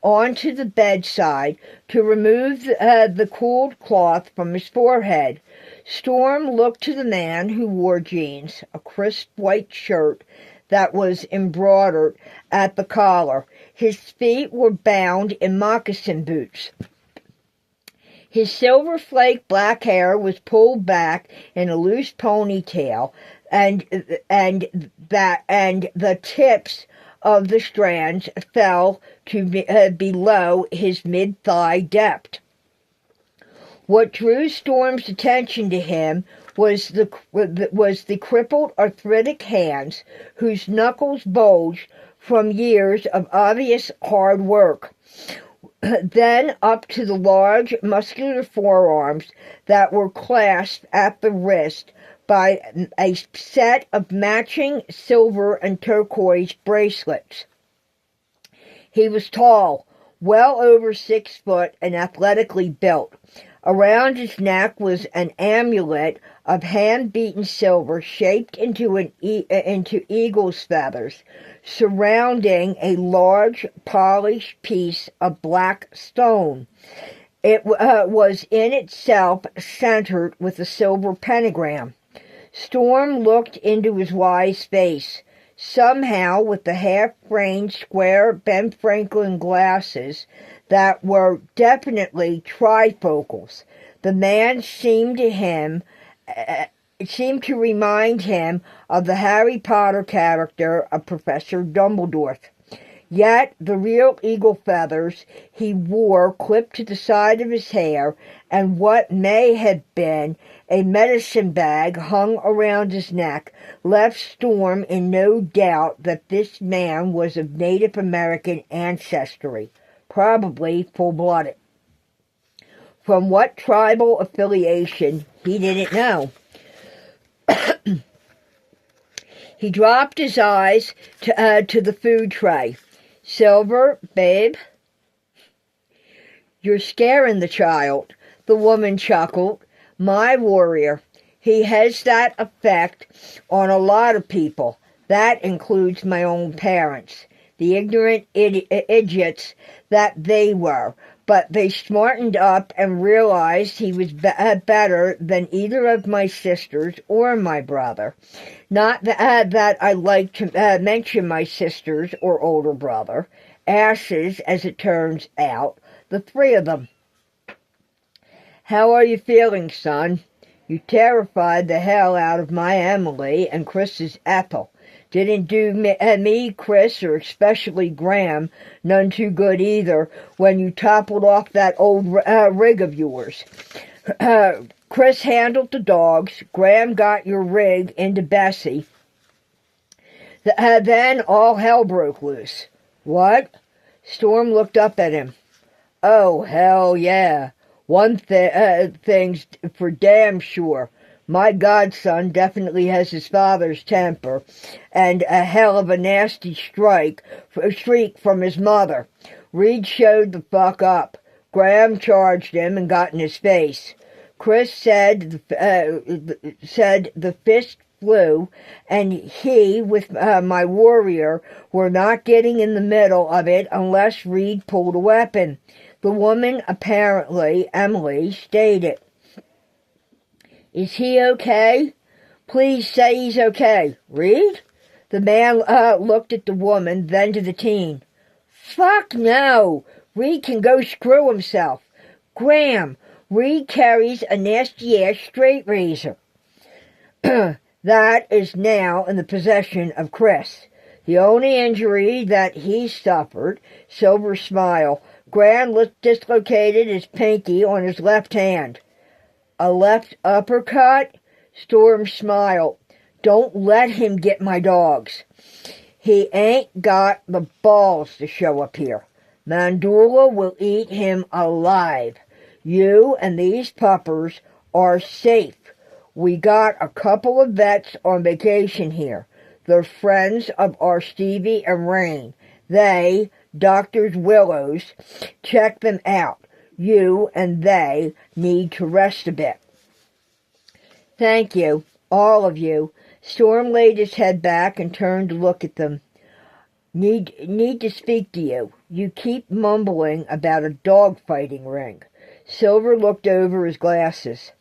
onto the bedside to remove the cooled cloth from his forehead. Storm looked to the man who wore jeans, a crisp white shirt that was embroidered at the collar. His feet were bound in moccasin boots. His silver-flaked black hair was pulled back in a loose ponytail, and the tips of the strands fell to below his mid-thigh depth. What drew Storm's attention to him was the crippled arthritic hands whose knuckles bulged from years of obvious hard work. Then up to the large muscular forearms that were clasped at the wrist by a set of matching silver and turquoise bracelets. He was tall, well over 6 foot, and athletically built. Around his neck was an amulet of hand-beaten silver shaped into eagle's feathers, surrounding a large polished piece of black stone. It was in itself centered with a silver pentagram. Storm looked into his wise face. Somehow, with the half-framed square Ben Franklin glasses that were definitely trifocals, the man seemed to remind him of the Harry Potter character of Professor Dumbledore. Yet the real eagle feathers he wore clipped to the side of his hair, and what may have been a medicine bag hung around his neck left Storm in no doubt that this man was of Native American ancestry, probably full-blooded. From what tribal affiliation, he didn't know. He dropped his eyes to the food tray. "Silver, babe?" "You're scaring the child," the woman chuckled. "My warrior. He has that effect on a lot of people. That includes my own parents. The ignorant idiots that they were. But they smartened up and realized he was better than either of my sisters or my brother. Not that I like to mention my sisters or older brother. Asses, as it turns out, the 3 of them. How are you feeling, son? You terrified the hell out of my Emily and Chris's Ethel. Didn't do me, Chris, or especially Graham, none too good either, when you toppled off that old rig of yours. Chris handled the dogs. Graham got your rig into Bessie. Then all hell broke loose." "What?" Storm looked up at him. "Oh, hell yeah. One thing's for damn sure. My godson definitely has his father's temper, and a hell of a nasty shriek from his mother. Reed showed the fuck up. Graham charged him and got in his face. Chris said the fist flew, and he, with my warrior, were not getting in the middle of it unless Reed pulled a weapon. The woman, apparently Emily, stated. Is he okay? Please say he's okay. Reed?" The man looked at the woman, then to the teen. "Fuck no! Reed can go screw himself. Graham, Reed carries a nasty-ass straight razor." "That is now in the possession of Chris. The only injury that he suffered," Silver smiled, "Graham dislocated his pinky on his left hand." "A left uppercut?" Storm smiled. "Don't let him get my dogs. He ain't got the balls to show up here. Mandula will eat him alive. You and these puppers are safe. We got a couple of vets on vacation here. They're friends of our Stevie and Rain. They, Doctors Willows, check them out. You and they need to rest a bit." "Thank you, all of you." Storm laid his head back and turned to look at them. Need to speak to you. You keep mumbling about a dog-fighting ring." Silver looked over his glasses.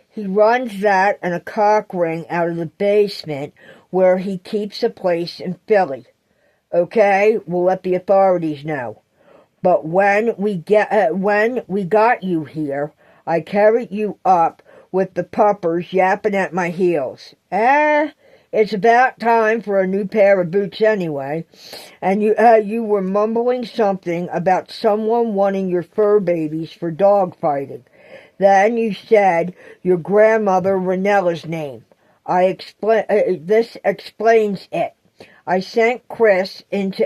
"He runs that and a cock ring out of the basement where he keeps a place in Philly. Okay, we'll let the authorities know. But when we got you here, I carried you up with the puppers yapping at my heels. It's about time for a new pair of boots anyway. And you were mumbling something about someone wanting your fur babies for dog fighting. Then you said your grandmother Renella's name. This explains it. It sent Chris into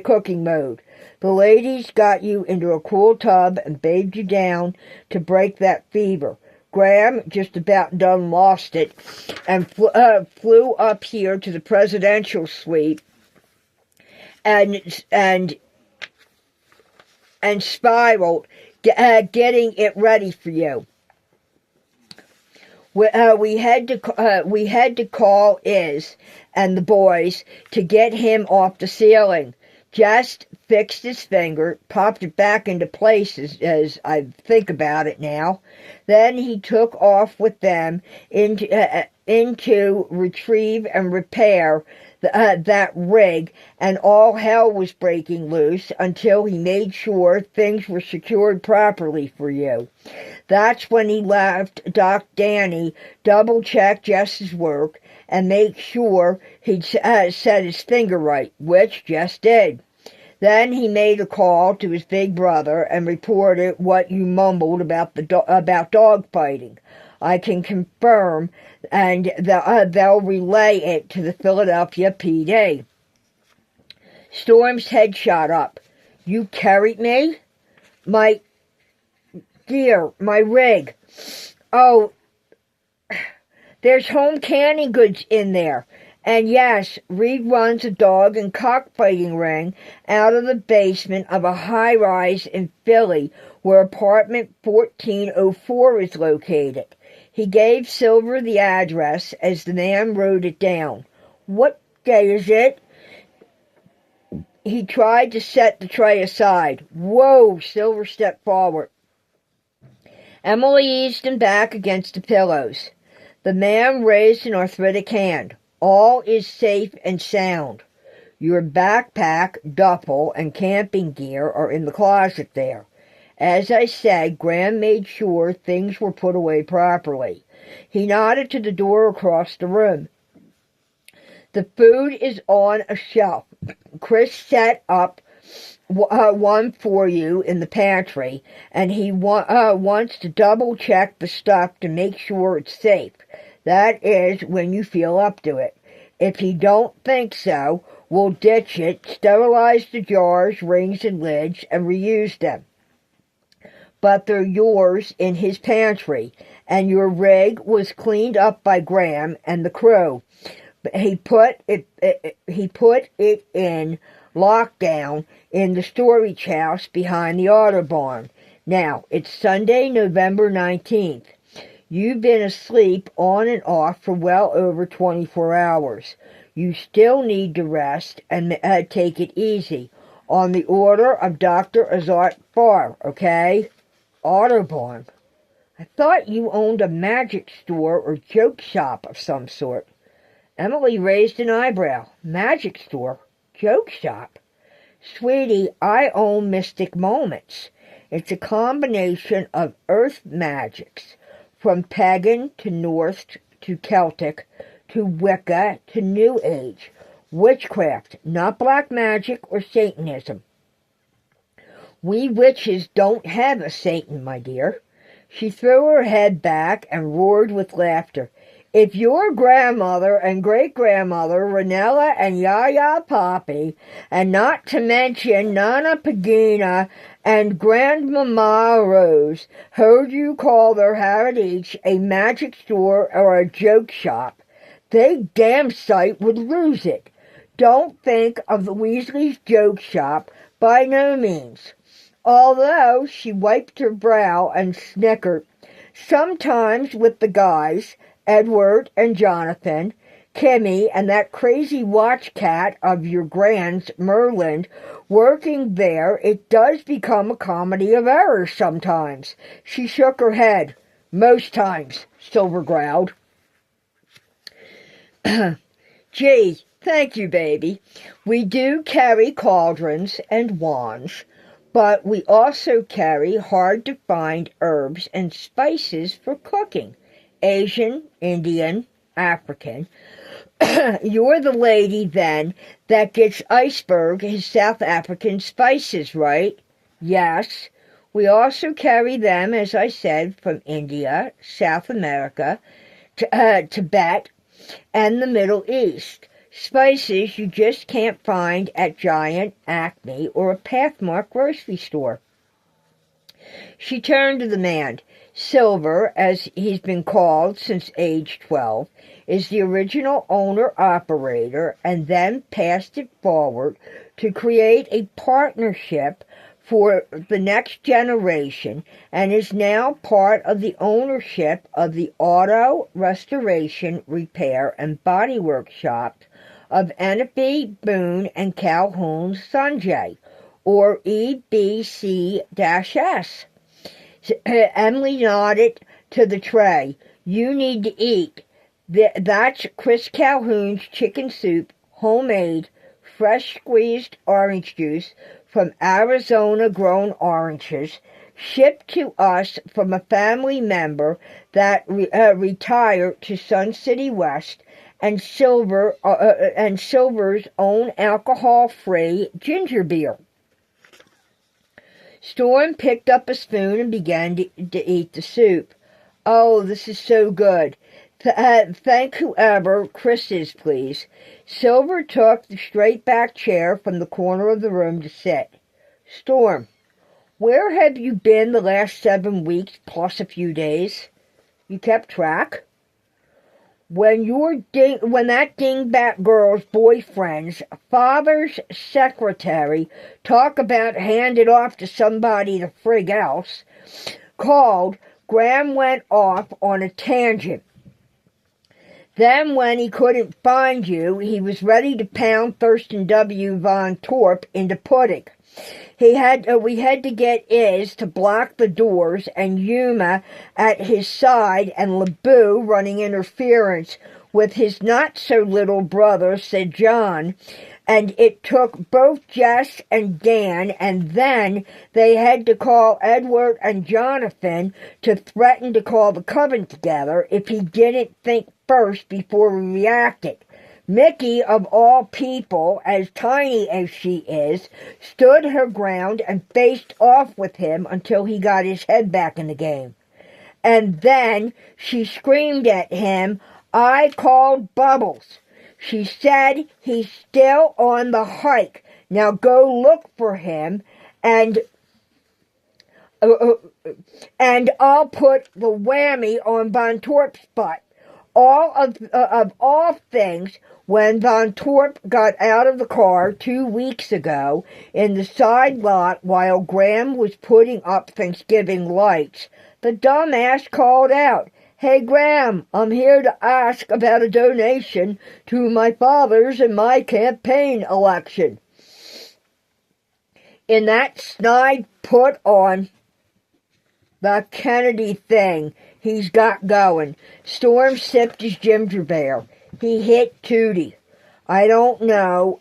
cooking mode. The ladies got you into a cool tub and bathed you down to break that fever. Graham just about done lost it and flew up here to the presidential suite and spiraled, getting it ready for you. We had to call Iz and the boys to get him off the ceiling. Just fixed his finger, popped it back into place as I think about it now. Then he took off with them into retrieve and repair that rig, and all hell was breaking loose until he made sure things were secured properly for you. That's when he left Doc Danny double-check Jess's work and make sure he'd set his finger right, which Jess did. Then he made a call to his big brother and reported what you mumbled about about dog fighting. I can confirm, and they'll relay it to the Philadelphia PD. Storm's head shot up. You carried me? My rig. Oh, there's home candy goods in there. And yes, Reed runs a dog and cockfighting ring out of the basement of a high-rise in Philly where apartment 1404 is located. He gave Silver the address as the man wrote it down. What day is it? He tried to set the tray aside. Whoa, Silver stepped forward. Emily eased him back against the pillows. The man raised an arthritic hand. All is safe and sound. Your backpack, duffel, and camping gear are in the closet there. As I said, Graham made sure things were put away properly. He nodded to the door across the room. The food is on a shelf. Chris set up one for you in the pantry, and he wants to double-check the stuff to make sure it's safe. That is when you feel up to it. If you don't think so, we'll ditch it, sterilize the jars, rings, and lids, and reuse them. But they're yours in his pantry, and your rig was cleaned up by Graham and the crew. He put it in lockdown in the storage house behind the auto barn. Now, it's Sunday, November 19th. You've been asleep on and off for well over 24 hours. You still need to rest and take it easy. On the order of Dr. Azart Farr, okay? Audubon. I thought you owned a magic store or joke shop of some sort. Emily raised an eyebrow. Magic store? Joke shop? Sweetie, I own Mystic Moments. It's a combination of earth magics. From pagan to Norse to Celtic to Wicca to New Age. Witchcraft, not black magic or Satanism. We witches don't have a Satan, my dear. She threw her head back and roared with laughter. If your grandmother and great-grandmother, Ranella and Yaya Poppy, and not to mention Nana Pagina and Grandmama Rose, heard you call their heritage a magic store or a joke shop, they damn sight would lose it. Don't think of the Weasley's joke shop, by no means. Although she wiped her brow and snickered, sometimes with the guys, Edward and Jonathan, Kimmy, and that crazy watch cat of your grand's, Merlin, working there, it does become a comedy of errors sometimes. She shook her head. Most times, Silver growled. Gee, thank you, baby. We do carry cauldrons and wands, but we also carry hard-to-find herbs and spices for cooking. Asian, Indian, African. You're the lady, then, that gets Iceberg his South African spices, right? Yes. We also carry them, as I said, from India, South America, Tibet, and the Middle East. Spices you just can't find at Giant, Acme, or a Pathmark grocery store. She turned to the man. Silver, as he's been called since age 12, is the original owner-operator and then passed it forward to create a partnership for the next generation and is now part of the ownership of the auto restoration, repair, and body workshop of Ennepe, Boone, and Calhoun Sanjay, or EBC-S. Emily nodded to the tray. You need to eat. That's Chris Calhoun's chicken soup, homemade, fresh squeezed orange juice from Arizona-grown oranges, shipped to us from a family member that retired to Sun City West, and Silver's own alcohol-free ginger beer. Storm picked up a spoon and began to eat the soup. Oh, this is so good. Thank whoever Chris is, please. Silver took the straight-back chair from the corner of the room to sit. Storm, where have you been the last 7 weeks plus a few days? You kept track? When that dingbat girl's boyfriend's father's secretary, talk about hand it off to somebody to frig else, called, Graham went off on a tangent. Then when he couldn't find you, he was ready to pound Thurston W. Von Torp into pudding. We had to get Iz to block the doors and Yuma at his side and LeBou running interference with his not-so-little brother, said John, and it took both Jess and Dan, and then they had to call Edward and Jonathan to threaten to call the coven together if he didn't think first before we reacted. Mickey, of all people, as tiny as she is, stood her ground and faced off with him until he got his head back in the game. And then she screamed at him, I called Bubbles. She said he's still on the hike. Now go look for him, and I'll put the whammy on Von Torp's butt. Of all things, when Von Torp got out of the car 2 weeks ago in the side lot while Graham was putting up Thanksgiving lights, the dumbass called out, Hey Graham, I'm here to ask about a donation to my father's and my campaign election. In that snide put on the Kennedy thing he's got going, Storm sipped his ginger beer. He hit Tootie. I don't know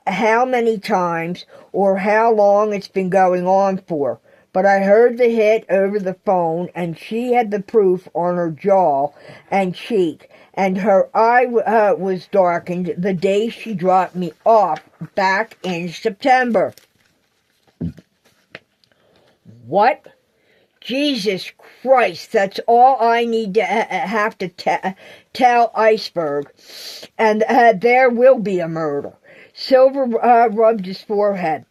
how many times or how long it's been going on for, but I heard the hit over the phone, and she had the proof on her jaw and cheek, and her eye was darkened the day she dropped me off back in September. What? Jesus Christ, that's all I need to have to tell Iceberg. And there will be a murder. Silver rubbed his forehead.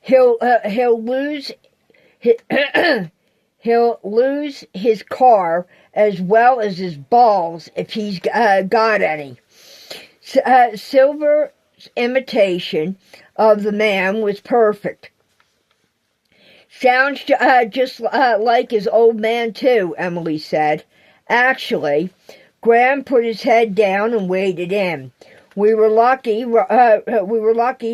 He'll lose his car as well as his balls if he's got any. Silver's imitation of the man was perfect. Sounds just like his old man, too, Emily said. Actually, Graham put his head down and waded in. We were lucky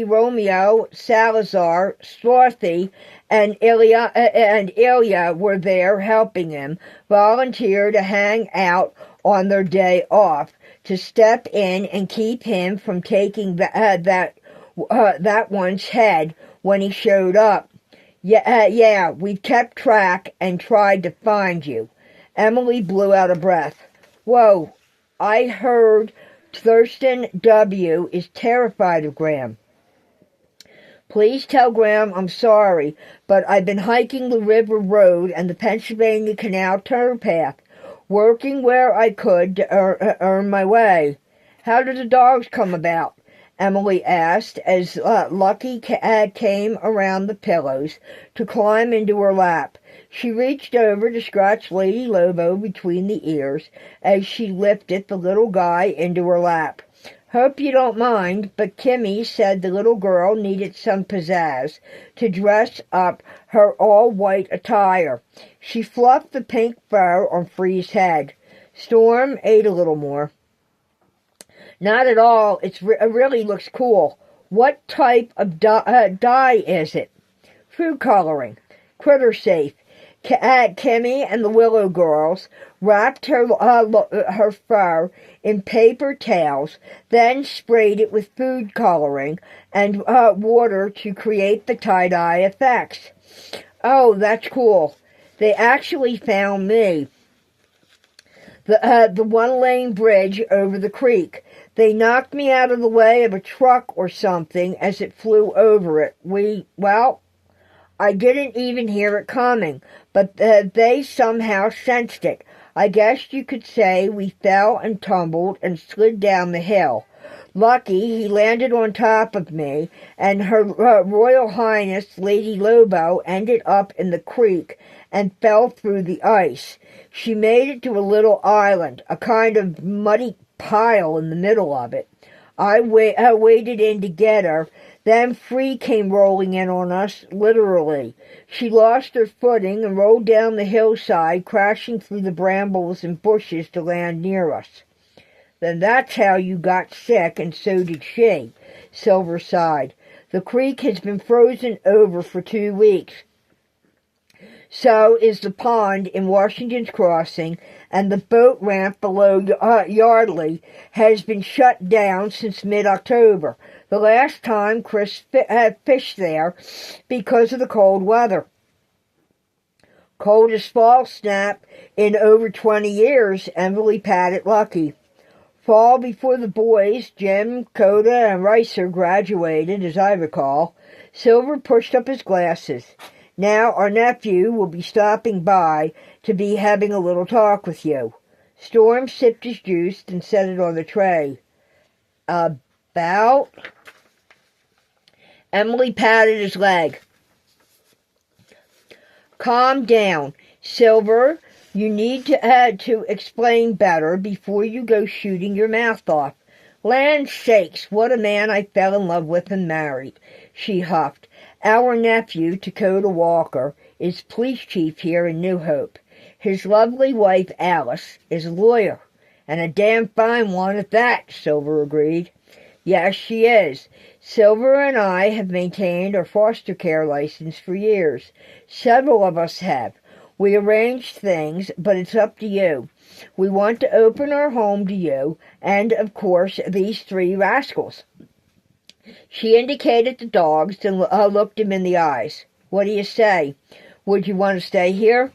Romeo, Salazar, Slothy, and Ilya were there helping him, volunteer to hang out on their day off, to step in and keep him from taking that one's head when he showed up. Yeah, we've kept track and tried to find you. Emily blew out a breath. Whoa, I heard Thurston W. is terrified of Graham. Please tell Graham I'm sorry, but I've been hiking the river road and the Pennsylvania Canal towpath. working where I could to earn my way. How did the dogs come about? Emily asked as Lucky came around the pillows to climb into her lap. She reached over to scratch Lady Lobo between the ears as she lifted the little guy into her lap. Hope you don't mind, but Kimmy said the little girl needed some pizzazz to dress up her all-white attire. She fluffed the pink fur on Free's head. Storm ate a little more. Not at all. It really looks cool. What type of dye is it? Food coloring. Critter safe. Kimmy and the Willow girls wrapped her fur in paper towels, then sprayed it with food coloring and water to create the tie-dye effects. Oh, that's cool. They actually found me. The one-lane bridge over the creek. They knocked me out of the way of a truck or something as it flew over it. I didn't even hear it coming, but they somehow sensed it. I guess you could say we fell and tumbled and slid down the hill. Lucky he landed on top of me, and Her Royal Highness Lady Lobo ended up in the creek and fell through the ice. She made it to a little island, a kind of muddy pile in the middle of it. I waded in to get her. Then Free came rolling in on us, literally. She lost her footing and rolled down the hillside, crashing through the brambles and bushes to land near us. Then that's how you got sick, and so did she, Silver sighed. The creek has been frozen over for 2 weeks. So is the pond in Washington's Crossing, and the boat ramp below Yardley has been shut down since mid-October, the last time Chris fished there because of the cold weather. Coldest fall snap in over 20 years, Emily patted Lucky. Fall before the boys, Jim, Coda, and Ricer graduated, as I recall. Silver pushed up his glasses. Now our nephew will be stopping by to be having a little talk with you. Storm sipped his juice and set it on the tray. About? Emily patted his leg. Calm down. Silver, you need to explain better before you go shooting your mouth off. Land sakes, what a man I fell in love with and married, she huffed. Our nephew, Dakota Walker, is police chief here in New Hope. His lovely wife, Alice, is a lawyer, and a damn fine one at that, Silver agreed. Yes, she is. Silver and I have maintained our foster care license for years. Several of us have. We arranged things, but it's up to you. We want to open our home to you, and, of course, these 3 rascals. She indicated the dogs and looked him in the eyes. What do you say? Would you want to stay here?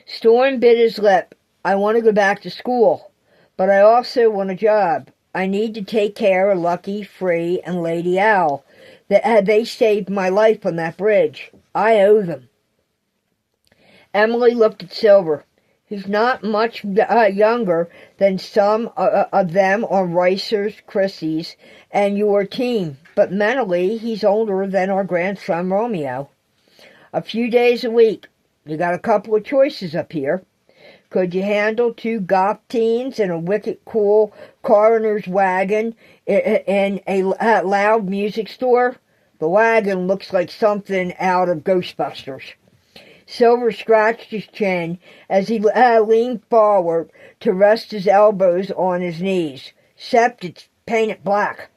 Storm bit his lip. I want to go back to school, but I also want a job. I need to take care of Lucky, Free, and Lady Owl. They saved my life on that bridge. I owe them. Emily looked at Silver. He's not much younger than some of them on Ricer's, Chrissy's, and your team, but mentally he's older than our grandson Romeo. A few days a week. You got a couple of choices up here. Could you handle 2 goth teens in a wicked cool coroner's wagon in a loud music store? The wagon looks like something out of Ghostbusters. Silver scratched his chin as he leaned forward to rest his elbows on his knees. Except it's painted black.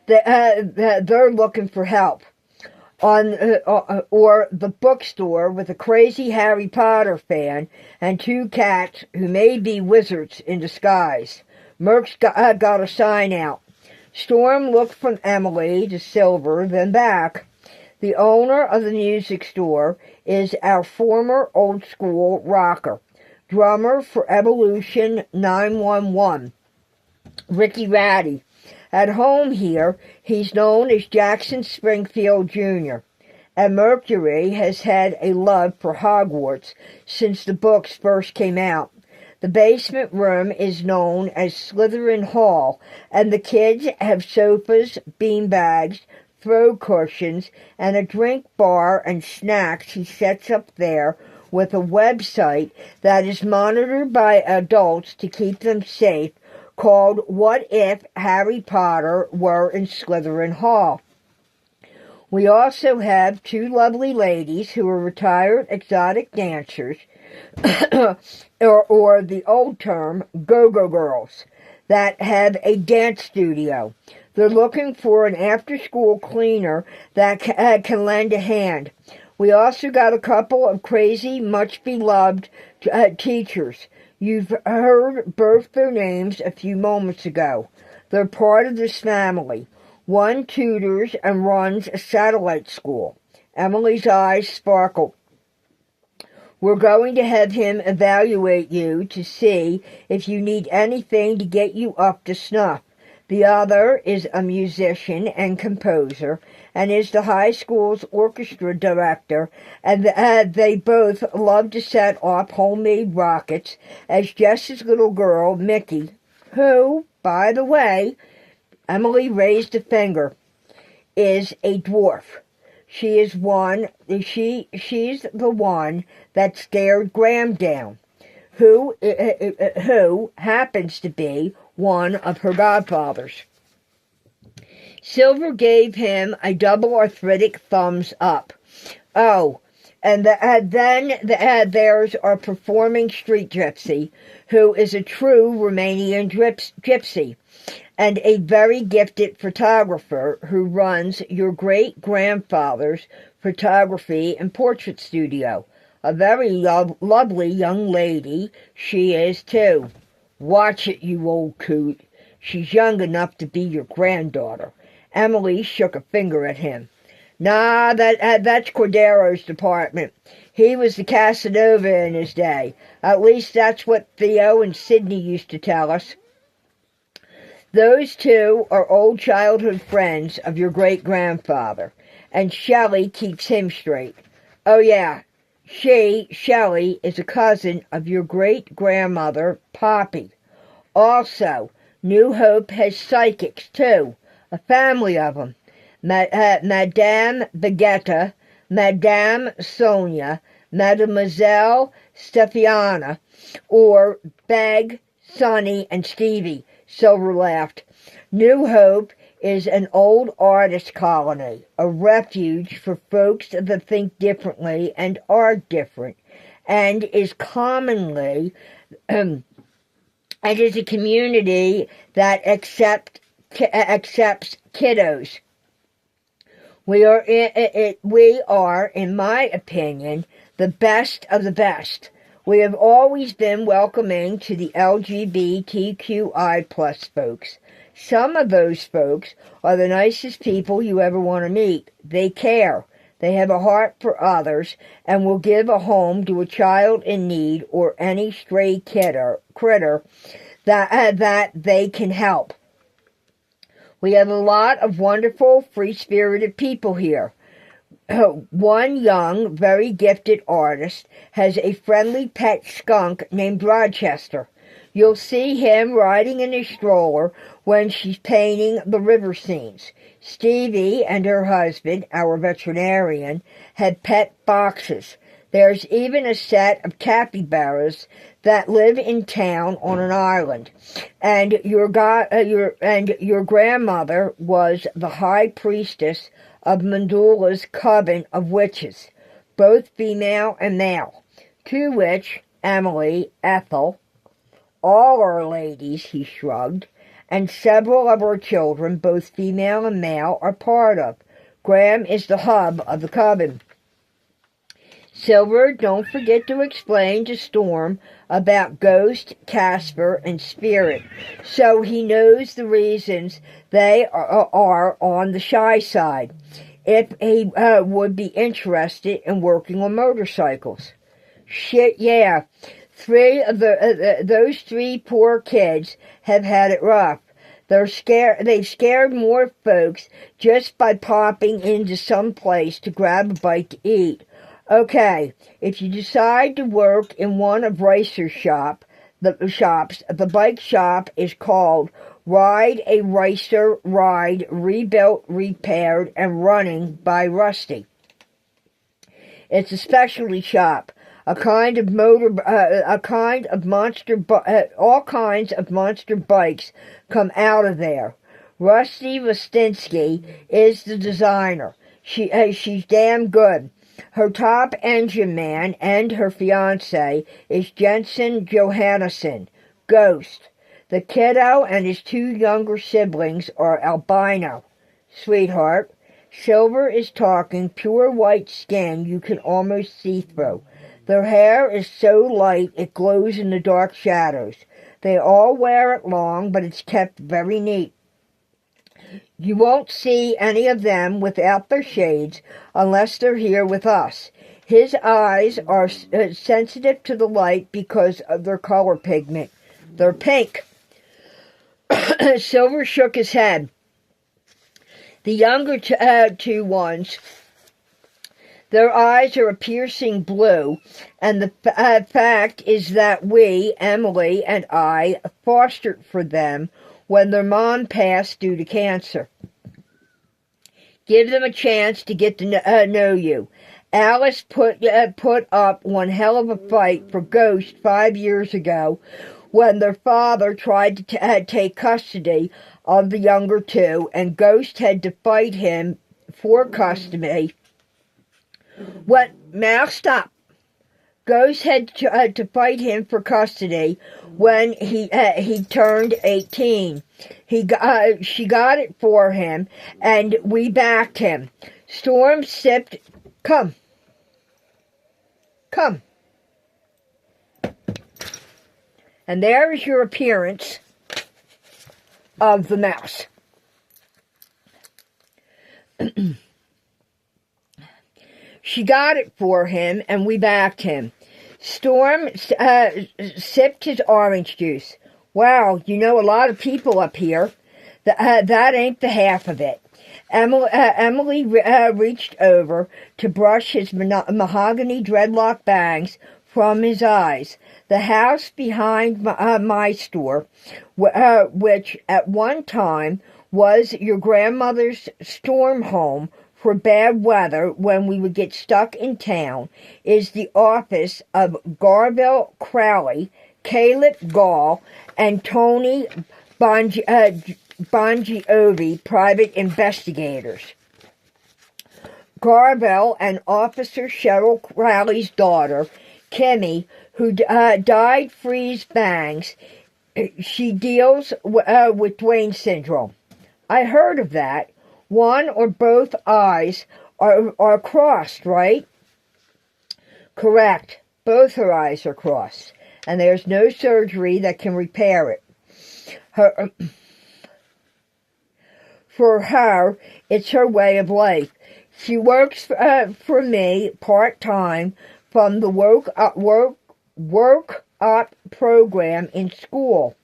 They're looking for help. Or the bookstore with a crazy Harry Potter fan and 2 cats who may be wizards in disguise. Merck's got a sign out. Storm looked from Emily to Silver, then back. The owner of the music store is our former old-school rocker, drummer for Evolution 911, Ricky Ratty. At home here, he's known as Jackson Springfield Jr. and Mercury has had a love for Hogwarts since the books first came out. The basement room is known as Slytherin Hall, and the kids have sofas, beanbags, throw cushions, and a drink bar and snacks he sets up there with a website that is monitored by adults to keep them safe, called What If Harry Potter Were in Slytherin Hall. We also have two lovely ladies who are retired exotic dancers, or the old term, go-go girls, that have a dance studio. They're looking for an after-school cleaner that can lend a hand. We also got a couple of crazy, much-beloved teachers. You've heard both their names a few moments ago. They're part of this family. One tutors and runs a satellite school. Emily's eyes sparkled. We're going to have him evaluate you to see if you need anything to get you up to snuff. The other is a musician and composer and is the high school's orchestra director, and they both love to set off homemade rockets, as Jess's little girl, Mickey, who, by the way, Emily raised a finger, is a dwarf. She's the one that scared Graham down, who happens to be one of her godfathers. Silver gave him a double arthritic thumbs up. Oh, and then there's our performing street gypsy, who is a true Romanian gypsy, and a very gifted photographer who runs your great-grandfather's photography and portrait studio. A very lovely young lady she is, too. Watch it, you old coot. She's young enough to be your granddaughter. Emily shook a finger at him. Nah, that's Cordero's department. He was the Casanova in his day. At least that's what Theo and Sidney used to tell us. Those two are old childhood friends of your great-grandfather, and Shelley keeps him straight. Oh, yeah, Shelley, is a cousin of your great-grandmother, Poppy. Also, New Hope has psychics, too, a family of them. Madame Baguetta, Madame Sonia, Mademoiselle Steffiana, or Beg, Sonny, and Stevie. Silver laughed. New Hope is an old artist colony, a refuge for folks that think differently and are different, and is commonly, and is a community that accepts kiddos. We are, in my opinion, the best of the best. We have always been welcoming to the LGBTQI plus folks. Some of those folks are the nicest people you ever want to meet. They care. They have a heart for others and will give a home to a child in need or any stray critter that they can help. We have a lot of wonderful, free-spirited people here. One young, very gifted artist has a friendly pet skunk named Rochester. You'll see him riding in a stroller when she's painting the river scenes. Stevie and her husband, our veterinarian, have pet foxes. There's even a set of capybaras that live in town on an island. And your grandmother was the high priestess of Mandula's coven of witches, both female and male, to which Emily, Ethel, all our ladies, he shrugged, and several of our children, both female and male, are part of. Graham is the hub of the coven. Silver, don't forget to explain to Storm about Ghost, Casper, and Spirit, so he knows the reasons they are on the shy side, if he would be interested in working on motorcycles. Shit, yeah. Those three poor kids have had it rough. They've scared more folks just by popping into some place to grab a bite to eat. Okay, if you decide to work in one of Ricer's shops, the bike shop is called Ride a Ricer Ride, rebuilt, repaired, and running by Rusty. It's a specialty shop. All kinds of monster bikes come out of there. Rusty Vostinsky is the designer. She's damn good. Her top engine man and her fiancé is Jensen Johannesson, Ghost. The kiddo and his two younger siblings are albino. Sweetheart, Silver is talking, pure white skin you can almost see through. Their hair is so light it glows in the dark shadows. They all wear it long, but it's kept very neat. You won't see any of them without their shades unless they're here with us. His eyes are sensitive to the light because of their color pigment. They're pink. Silver shook his head. The younger two ones, their eyes are a piercing blue, and the fact is that we, Emily and I, fostered for them when their mom passed due to cancer. Give them a chance to get to know you. Alice put up one hell of a fight for Ghost 5 years ago when their father tried to take custody of the younger two, and Ghost had to fight him for custody. Stop. Ghost had to fight him for custody when he turned 18. She got it for him, and we backed him. Storm sipped. Come. And there is your appearance of the mouse. She got it for him, and we backed him. Storm sipped his orange juice. Wow, you know a lot of people up here. That ain't the half of it. Emily reached over to brush his mahogany dreadlock bangs from his eyes. The house behind my store, which at one time was your grandmother's storm home for bad weather when we would get stuck in town, is the office of Garville Crowley, Caleb Gall, and Tony Bongiovi, private investigators. Garville and Officer Cheryl Crowley's daughter, Kimmy, who died freeze bangs, she deals with Duane syndrome. I heard of that. One or both eyes are crossed, right? Correct. Both her eyes are crossed, and there's no surgery that can repair it. For her, it's her way of life. She works for me part-time from the work up program in school.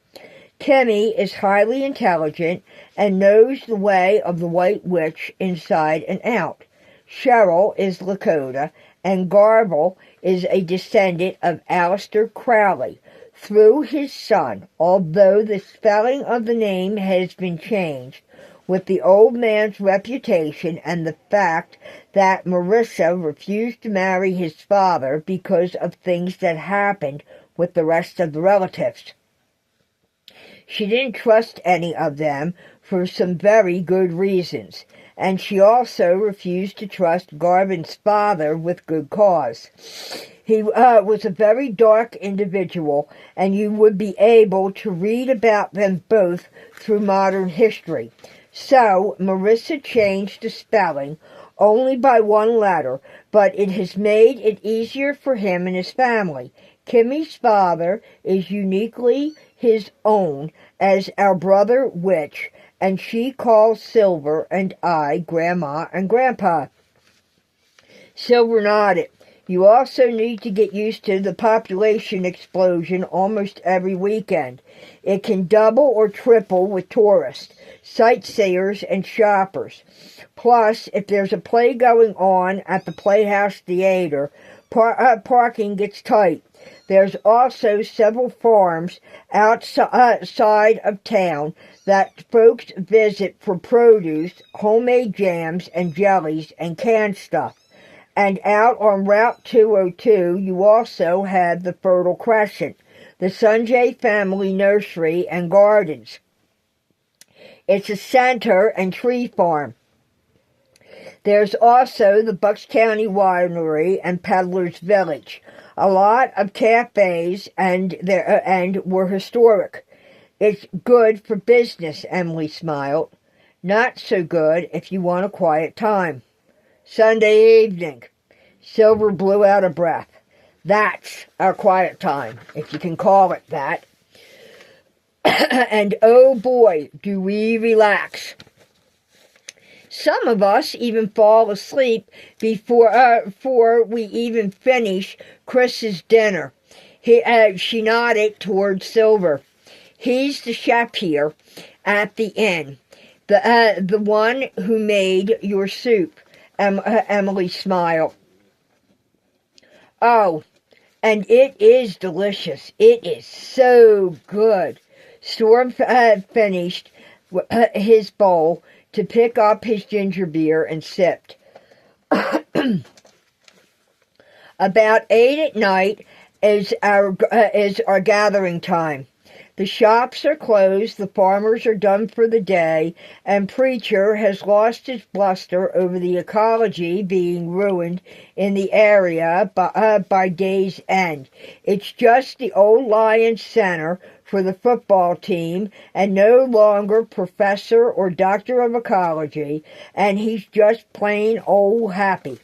Kimmy is highly intelligent and knows the way of the White Witch inside and out. Cheryl is Lakota, and Garble is a descendant of Aleister Crowley through his son, although the spelling of the name has been changed, with the old man's reputation and the fact that Marissa refused to marry his father because of things that happened with the rest of the relatives. She didn't trust any of them for some very good reasons, and she also refused to trust Garvin's father with good cause. He was a very dark individual, and you would be able to read about them both through modern history. So, Marissa changed the spelling only by one letter, but it has made it easier for him and his family. Kimmy's father is uniquely his own as our brother witch, and she calls Silver and I Grandma and Grandpa. Silver nodded. You also need to get used to the population explosion almost every weekend. It can double or triple with tourists, sightseers, and shoppers. Plus, if there's a play going on at the Playhouse Theater, parking gets tight. There's also several farms outside of town that folks visit for produce, homemade jams and jellies, and canned stuff. And out on Route 202, you also have the Fertile Crescent, the Sanjay family nursery and gardens. It's a center and tree farm. There's also the Bucks County Winery and Peddler's Village. A lot of cafes and were historic. It's good for business, Emily smiled. Not so good if you want a quiet time. Sunday evening. Silver blew out a breath. That's our quiet time, if you can call it that. And oh boy, do we relax. Some of us even fall asleep before we even finish Chris's dinner. She nodded towards Silver. He's the chef here at the inn. The one who made your soup. Emily smiled. Oh, and it is delicious. It is so good. Storm finished his bowl to pick up his ginger beer and sipped. About 8 at night is our gathering time. The shops are closed, the farmers are done for the day, and Preacher has lost his bluster over the ecology being ruined in the area by day's end. It's just the old Lions Center for the football team and no longer professor or doctor of ecology, and he's just plain old happy.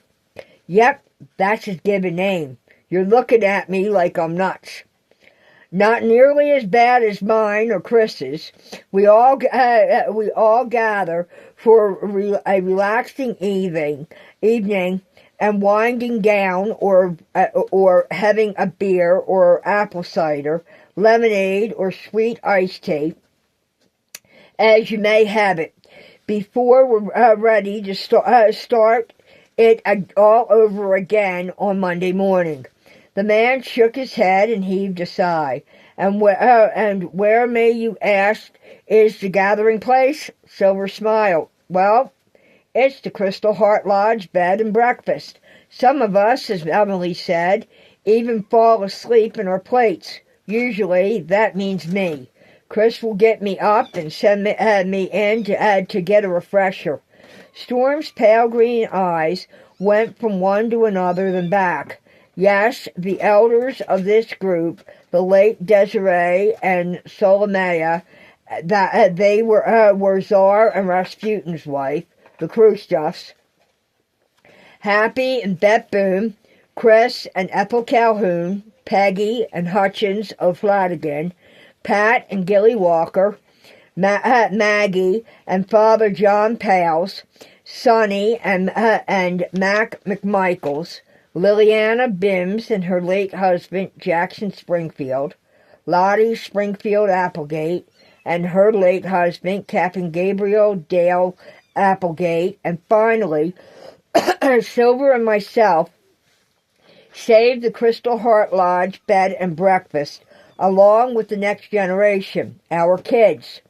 Yep, that's his given name. You're looking at me like I'm nuts. Not nearly as bad as mine or Chris's. We all gather for a relaxing evening and winding down or having a beer or apple cider, lemonade or sweet iced tea, as you may have it, before we're ready to start it all over again on Monday morning. The man shook his head and heaved a sigh. And where, may you ask, is the gathering place? Silver smiled. Well, it's the Crystal Heart Lodge bed and breakfast. Some of us, as Emily said, even fall asleep in our plates. Usually, that means me. Chris will get me up and send me in to get a refresher. Storm's pale green eyes went from one to another then back. Yes, the elders of this group, the late Desiree and Solomea, that they were Tsar and Rasputin's wife, the Khrushchevs, Happy and Beth Boone, Chris and Ethel Calhoun, Peggy and Hutchins O'Flanagan, Pat and Gilly Walker, Maggie and Father John Pales, Sonny and Mac McMichaels, Liliana Bims and her late husband, Jackson Springfield, Lottie Springfield Applegate and her late husband, Captain Gabriel Dale Applegate, and finally, Silver and myself saved the Crystal Heart Lodge bed and breakfast, along with the next generation, our kids.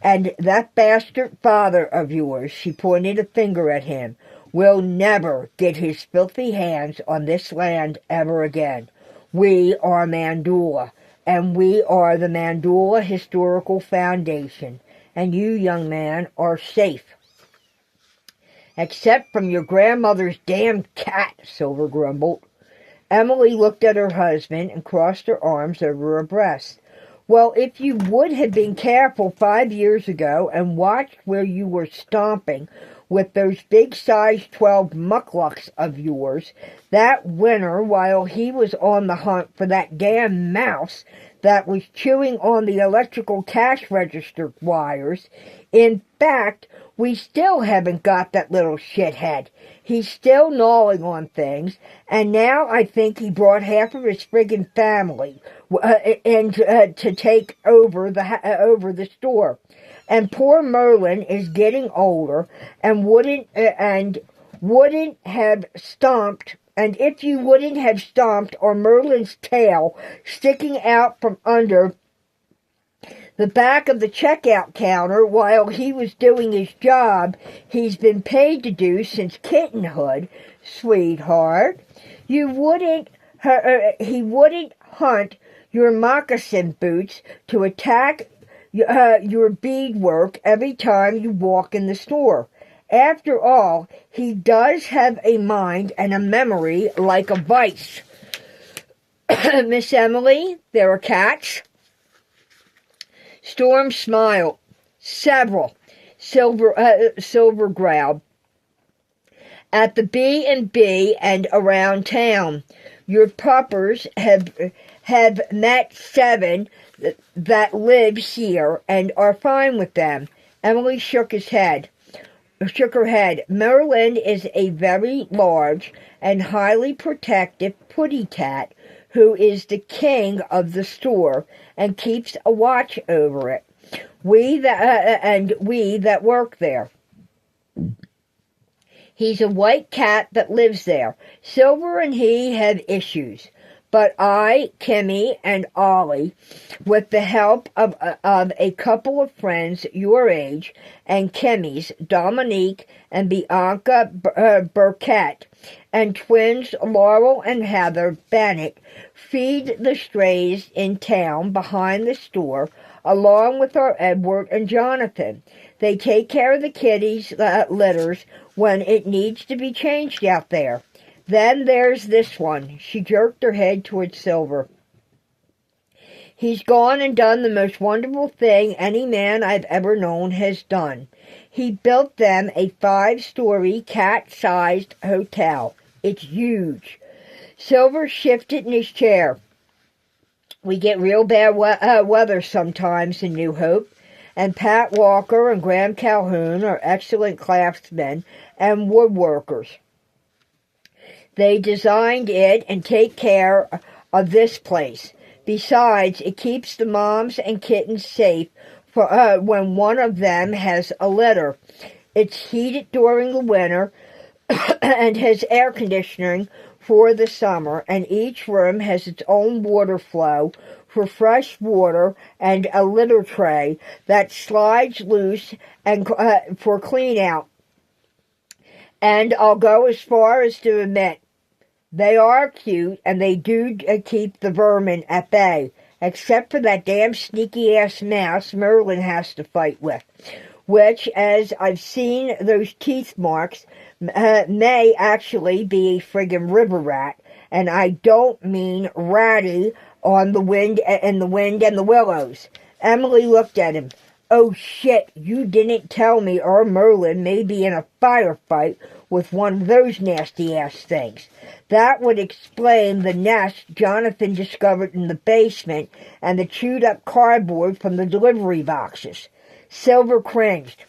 And that bastard father of yours, she pointed a finger at him, will never get his filthy hands on this land ever again. We are Mandula, and we are the Mandula Historical Foundation, and you, young man, are safe. Except from your grandmother's damn cat, Silver grumbled. Emily looked at her husband and crossed her arms over her breast. Well, if you would have been careful 5 years ago and watched where you were stomping with those big size 12 mucklucks of yours that winter while he was on the hunt for that damn mouse that was chewing on the electrical cash register wires. In fact, We still haven't got that little shithead. He's still gnawing on things, and now I think he brought half of his friggin' family to take over the store. And poor Merlin is getting older and wouldn't have stomped. And if you wouldn't have stomped on Merlin's tail sticking out from under the back of the checkout counter while he was doing his job he's been paid to do since kittenhood, sweetheart, he wouldn't hunt your moccasin boots to attack your beadwork every time you walk in the store. After all, he does have a mind and a memory like a vice. Miss Emily, there are cats? Storm smiled. Several. Silver growled. At the B&B and around town. Your puppers have met 7 that live here and are fine with them. Emily shook her head. Merlin is a very large and highly protective putty cat who is the king of the store and keeps a watch over it. We that work there. He's a white cat that lives there. Silver and he have issues. But I, Kimmy, and Ollie, with the help of a couple of friends your age, and Kimmy's, Dominique and Bianca Burkett, and twins Laurel and Heather Bennett, feed the strays in town behind the store, along with our Edward and Jonathan. They take care of the kitties' litters when it needs to be changed out there. Then there's this one. She jerked her head towards Silver. He's gone and done the most wonderful thing any man I've ever known has done. He built them a 5-story, cat-sized hotel. It's huge. Silver shifted in his chair. We get real bad weather sometimes in New Hope, and Pat Walker and Graham Calhoun are excellent craftsmen and woodworkers. They designed it and take care of this place. Besides, it keeps the moms and kittens safe for when one of them has a litter. It's heated during the winter and has air conditioning for the summer, and each room has its own water flow for fresh water and a litter tray that slides loose and for clean out. And I'll go as far as to admit, they are cute, and they do keep the vermin at bay, except for that damn sneaky-ass mouse Merlin has to fight with, which, as I've seen those teeth marks, may actually be a friggin' river rat, and I don't mean ratty on the wind and the willows. Emily looked at him. Oh shit, you didn't tell me our Merlin may be in a firefight with one of those nasty-ass things. That would explain the nest Jonathan discovered in the basement and the chewed-up cardboard from the delivery boxes. Silver cringed.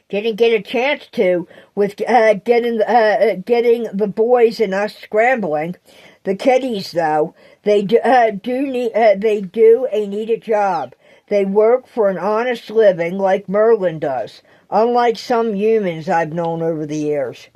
Didn't get a chance to with getting the boys and us scrambling. The kiddies, though, they do a needed job. They work for an honest living like Merlin does, unlike some humans I've known over the years.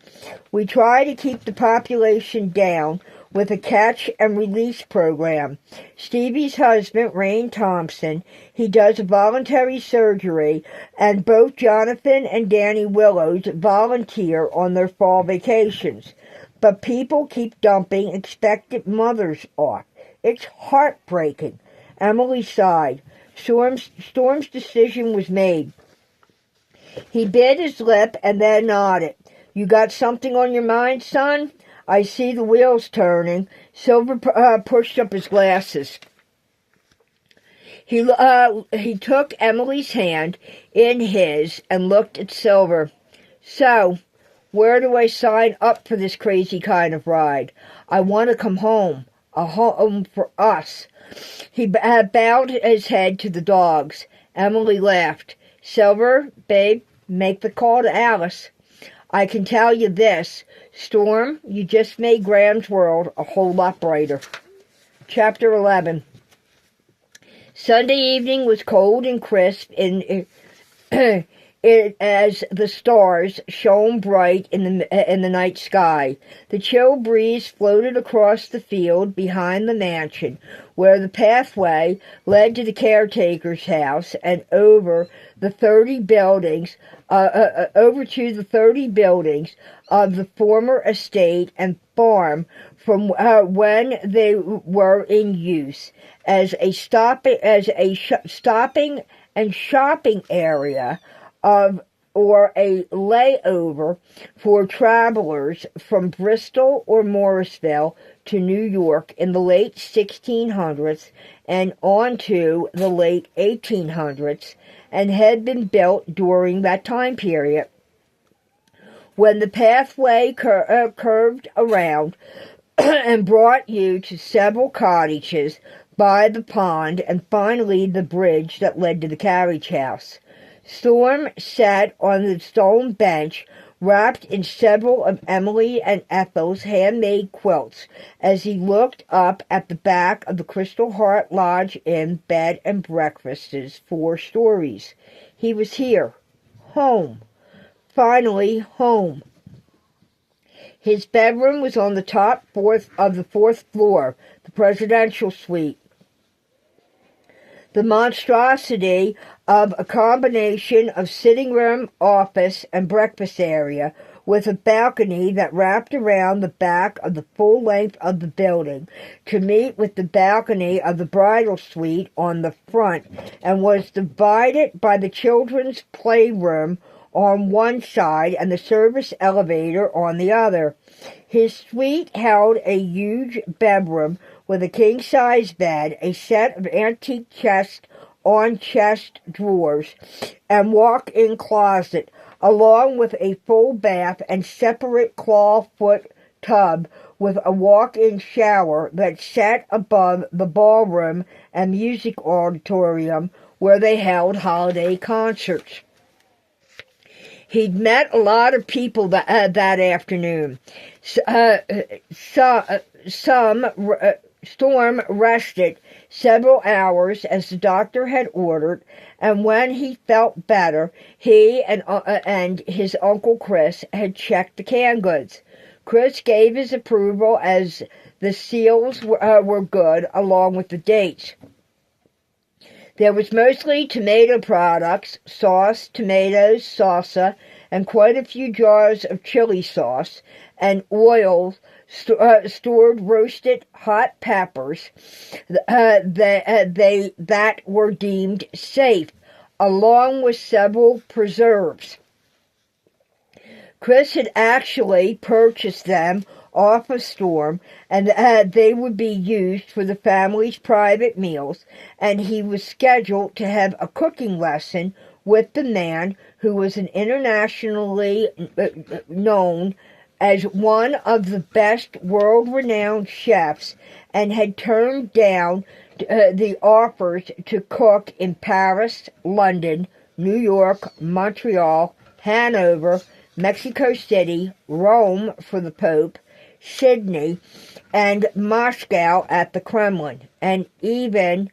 We try to keep the population down with a catch-and-release program. Stevie's husband, Rain Thompson, he does voluntary surgery, and both Jonathan and Danny Willows volunteer on their fall vacations. But people keep dumping expectant mothers off. It's heartbreaking. Emily sighed. Storm's decision was made. He bit his lip and then nodded. You got something on your mind, son? I see the wheels turning. Silver pushed up his glasses. He took Emily's hand in his and looked at Silver. So, where do I sign up for this crazy kind of ride? I want to come home. A home for us. He bowed his head to the dogs. Emily laughed. Silver, babe, make the call to Alice. I can tell you this, Storm, you just made Graham's world a whole lot brighter. Chapter 11. Sunday evening was cold and crisp as the stars shone bright in the night sky. The chill breeze floated across the field behind the mansion, where the pathway led to the caretaker's house and over to the 30 buildings of the former estate and farm from when they were in use as a stopping and shopping area or a layover for travelers from Bristol or Morrisville to New York in the late 1600s and on to the late 1800s, and had been built during that time period. When the pathway curved around and brought you to several cottages by the pond and finally the bridge that led to the carriage house. Storm sat on the stone bench, wrapped in several of Emily and Ethel's handmade quilts, as he looked up at the back of the Crystal Heart Lodge Inn bed and breakfast's 4 stories. He was here. Home. Finally, home. His bedroom was on the top of the 4th floor, the presidential suite. The monstrosity of a combination of sitting room, office, and breakfast area with a balcony that wrapped around the back of the full length of the building to meet with the balcony of the bridal suite on the front, and was divided by the children's playroom on one side and the service elevator on the other. His suite held a huge bedroom with a king-size bed, a set of antique chest-on-chest drawers, and walk-in closet, along with a full bath and separate clawfoot tub with a walk-in shower that sat above the ballroom and music auditorium where they held holiday concerts. He'd met a lot of people that afternoon. Storm rested several hours as the doctor had ordered, and when he felt better, he and his Uncle Chris had checked the canned goods. Chris gave his approval as the seals were good, along with the dates. There was mostly tomato products, sauce, tomatoes, salsa, and quite a few jars of chili sauce, and oil, stored roasted hot peppers that were deemed safe, along with several preserves. Chris had actually purchased them off a Storm, and they would be used for the family's private meals, and he was scheduled to have a cooking lesson with the man who was an internationally known as one of the best world-renowned chefs, and had turned down the offers to cook in Paris, London, New York, Montreal, Hanover, Mexico City, Rome for the Pope, Sydney, and Moscow at the Kremlin, and even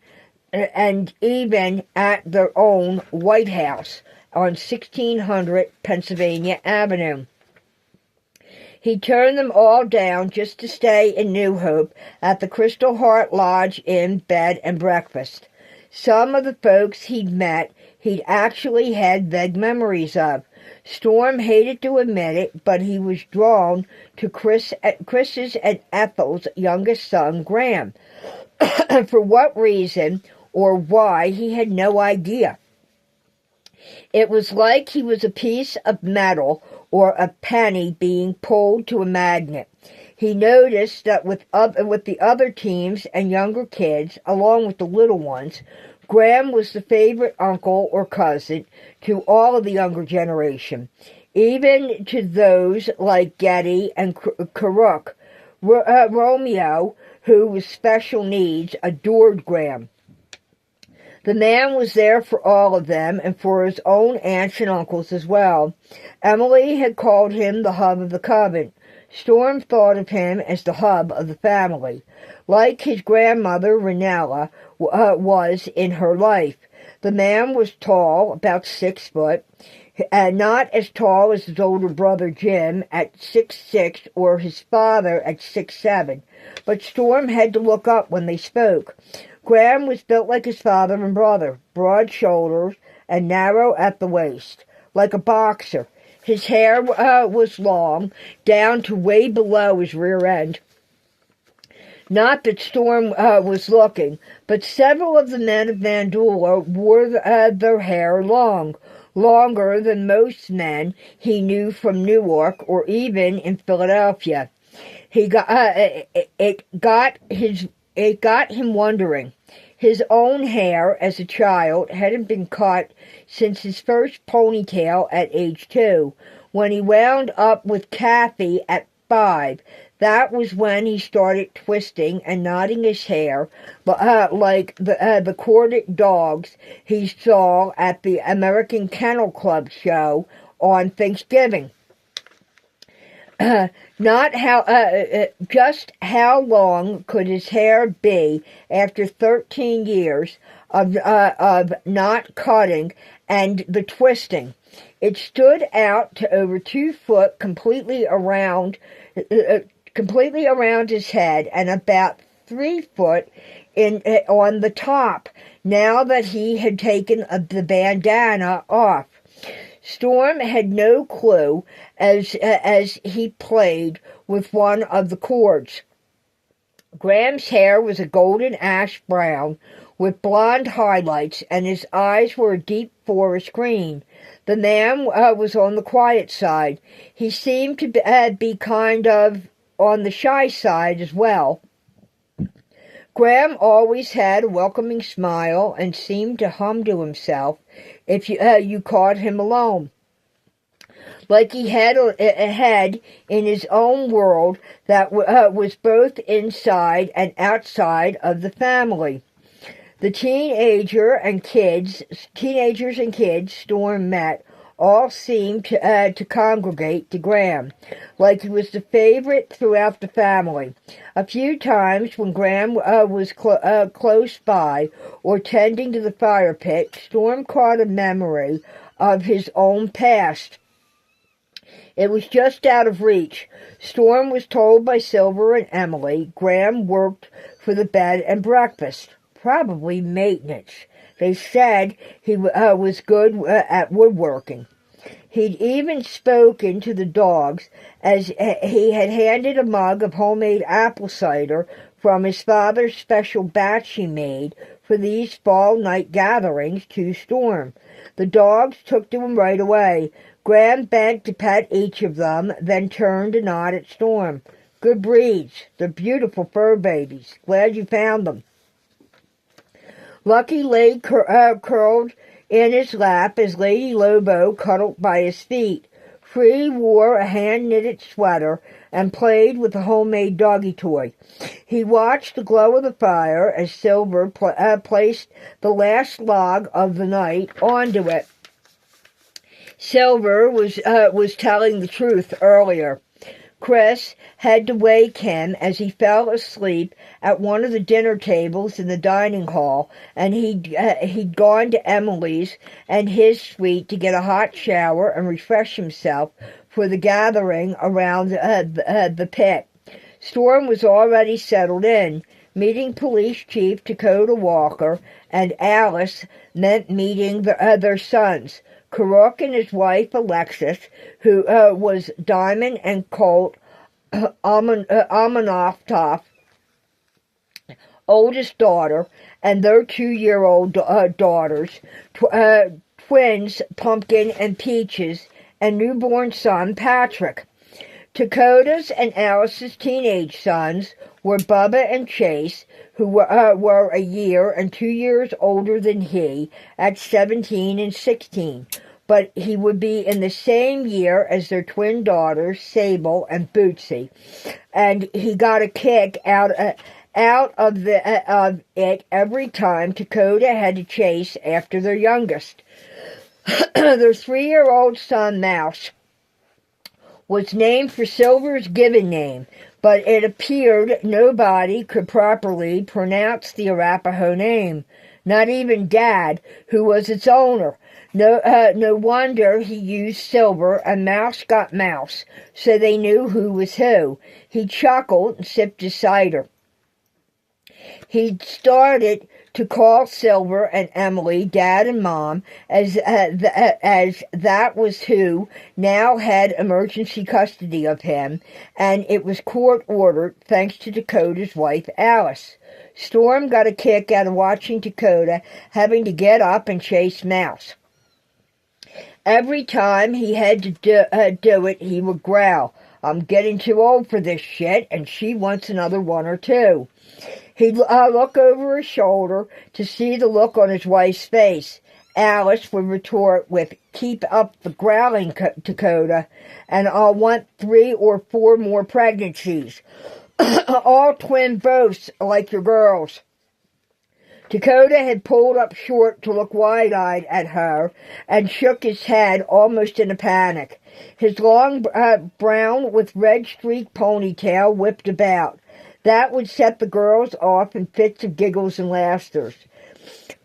at their own White House on 1600 Pennsylvania Avenue. He turned them all down just to stay in New Hope at the Crystal Heart Lodge Inn bed and breakfast. Some of the folks he'd met, he'd actually had vague memories of. Storm hated to admit it, but he was drawn to Chris's and Ethel's youngest son, Graham. For what reason or why, he had no idea. It was like he was a piece of metal or a penny being pulled to a magnet. He noticed that with the other teams and younger kids, along with the little ones, Graham was the favorite uncle or cousin to all of the younger generation, even to those like Getty and Karuk. Romeo, who was special needs, adored Graham. The man was there for all of them and for his own aunts and uncles as well. Emily had called him the hub of the convent. Storm thought of him as the hub of the family, like his grandmother Ranella was in her life. The man was tall, about 6 foot, not as tall as his older brother Jim at 6'6", or his father at 6'7", but Storm had to look up when they spoke. Graham was built like his father and brother, broad shoulders and narrow at the waist, like a boxer. His hair was long, down to way below his rear end. Not that Storm was looking, but several of the men of Vandula wore their hair long, longer than most men he knew from Newark or even in Philadelphia. It got him wondering. His own hair as a child hadn't been cut since his first ponytail at age 2, when he wound up with Kathy at 5. That was when he started twisting and knotting his hair, like the corded dogs he saw at the American Kennel Club show on Thanksgiving. Just how long could his hair be after 13 years of not cutting and the twisting? It stood out to over 2 foot completely around his head and about 3 foot on the top, now that he had taken the bandana off. Storm had no clue as he played with one of the cords. Graham's hair was a golden ash brown with blonde highlights, and his eyes were a deep forest green. The man was on the quiet side. He seemed to be kind of on the shy side as well. Graham always had a welcoming smile and seemed to hum to himself if you caught him alone, like he had a head in his own world that was both inside and outside of the family. The teenagers and kids Storm met all seemed to congregate to Graham, like he was the favorite throughout the family. A few times when Graham was close by or tending to the fire pit, Storm caught a memory of his own past. It was just out of reach. Storm was told by Silver and Emily Graham worked for the bed and breakfast, probably maintenance. They said he was good at woodworking. He'd even spoken to the dogs, as he had handed a mug of homemade apple cider from his father's special batch he made for these fall night gatherings to Storm. The dogs took to him right away. Graham bent to pet each of them, then turned to nod at Storm. Good breeds. They're beautiful fur babies. Glad you found them. Lucky lay curled in his lap as Lady Lobo cuddled by his feet. Free wore a hand-knitted sweater and played with a homemade doggy toy. He watched the glow of the fire as Silver placed the last log of the night onto it. Silver was telling the truth earlier. Chris had to wake him as he fell asleep at one of the dinner tables in the dining hall, and he'd gone to Emily's and his suite to get a hot shower and refresh himself for the gathering around the pit. Storm was already settled in. Meeting Police Chief Dakota Walker and Alice meant meeting their sons, Karuk and his wife Alexis, who was Diamond and Colt Amanoff's oldest daughter, and their 2-year-old daughters, twins Pumpkin and Peaches, and newborn son Patrick. Dakota's and Alice's teenage sons were Bubba and Chase, who were a year and 2 years older than he at 17 and 16. But he would be in the same year as their twin daughters, Sable and Bootsy. And he got a kick out out of it every time Dakota had to chase after their youngest. Their 3-year-old son, Mouse, was named for Silver's given name, but it appeared nobody could properly pronounce the Arapaho name, not even Dad, who was its owner. No wonder he used Silver, and Mouse got Mouse, so they knew who was who. He chuckled and sipped his cider. He started to call Silver and Emily Dad and Mom, as that was who now had emergency custody of him, and it was court-ordered thanks to Dakota's wife, Alice. Storm got a kick out of watching Dakota having to get up and chase Mouse. Every time he had to do it, he would growl, "I'm getting too old for this shit, and she wants another one or two." He'd look over his shoulder to see the look on his wife's face. Alice would retort with, "Keep up the growling, Dakota, and I'll want 3 or 4 more pregnancies. All twin boths like your girls." Dakota had pulled up short to look wide-eyed at her and shook his head almost in a panic. His long brown with red-streaked ponytail whipped about. That would set the girls off in fits of giggles and laughter.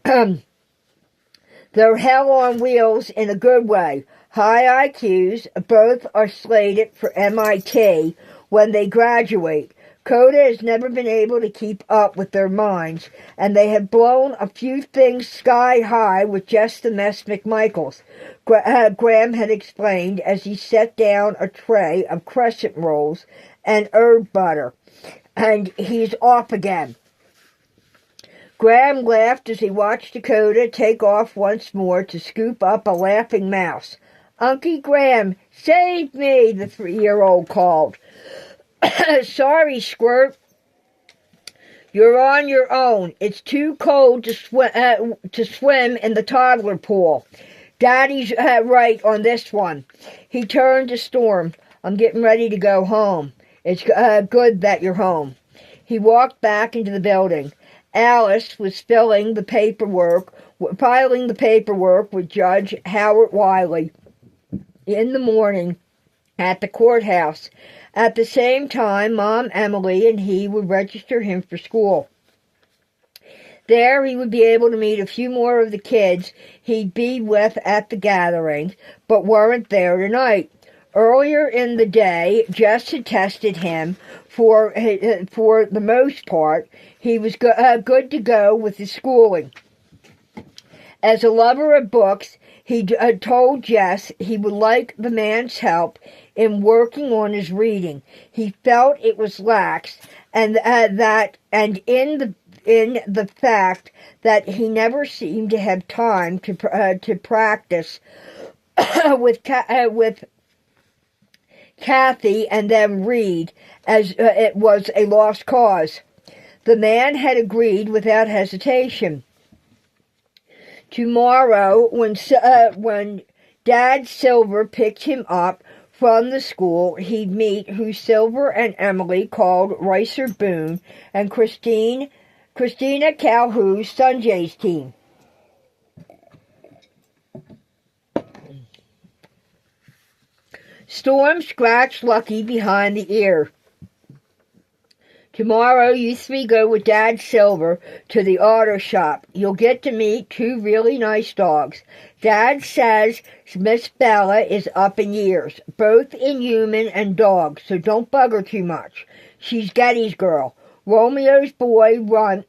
They're hell on wheels in a good way. High IQs, both are slated for MIT when they graduate. Coda has never been able to keep up with their minds, and they have blown a few things sky high with just the Mess McMichaels, Graham had explained as he set down a tray of crescent rolls and herb butter. And he's off again. Graham laughed as he watched Dakota take off once more to scoop up a laughing mouse. "Unky Graham, save me," the 3-year-old called. "Sorry, Squirt. You're on your own. It's too cold to swim in the toddler pool. Daddy's right on this one." He turned to Storm. "I'm getting ready to go home. It's good that you're home." He walked back into the building. Alice was filing the paperwork with Judge Howard Wiley in the morning at the courthouse. At the same time, Mom, Emily, and he would register him for school. There he would be able to meet a few more of the kids he'd be with at the gatherings, but weren't there tonight. Earlier in the day, Jess had tested him. For the most part, he was good to go with his schooling. As a lover of books, he told Jess he would like the man's help in working on his reading. He felt it was lax, and in the fact that he never seemed to have time to practice with Kathy and then read, as it was a lost cause. The man had agreed without hesitation. Tomorrow, when Dad Silver picked him up from the school, he'd meet who Silver and Emily called Ricer Boone and Christina Calhoun's Sunjay's team. Storm scratched Lucky behind the ear. "Tomorrow you 3 go with Dad Silver to the auto shop. You'll get to meet 2 really nice dogs. Dad says Miss Bella is up in years, both in human and dog, so don't bug her too much. She's Getty's girl. Romeo's boy, Runt,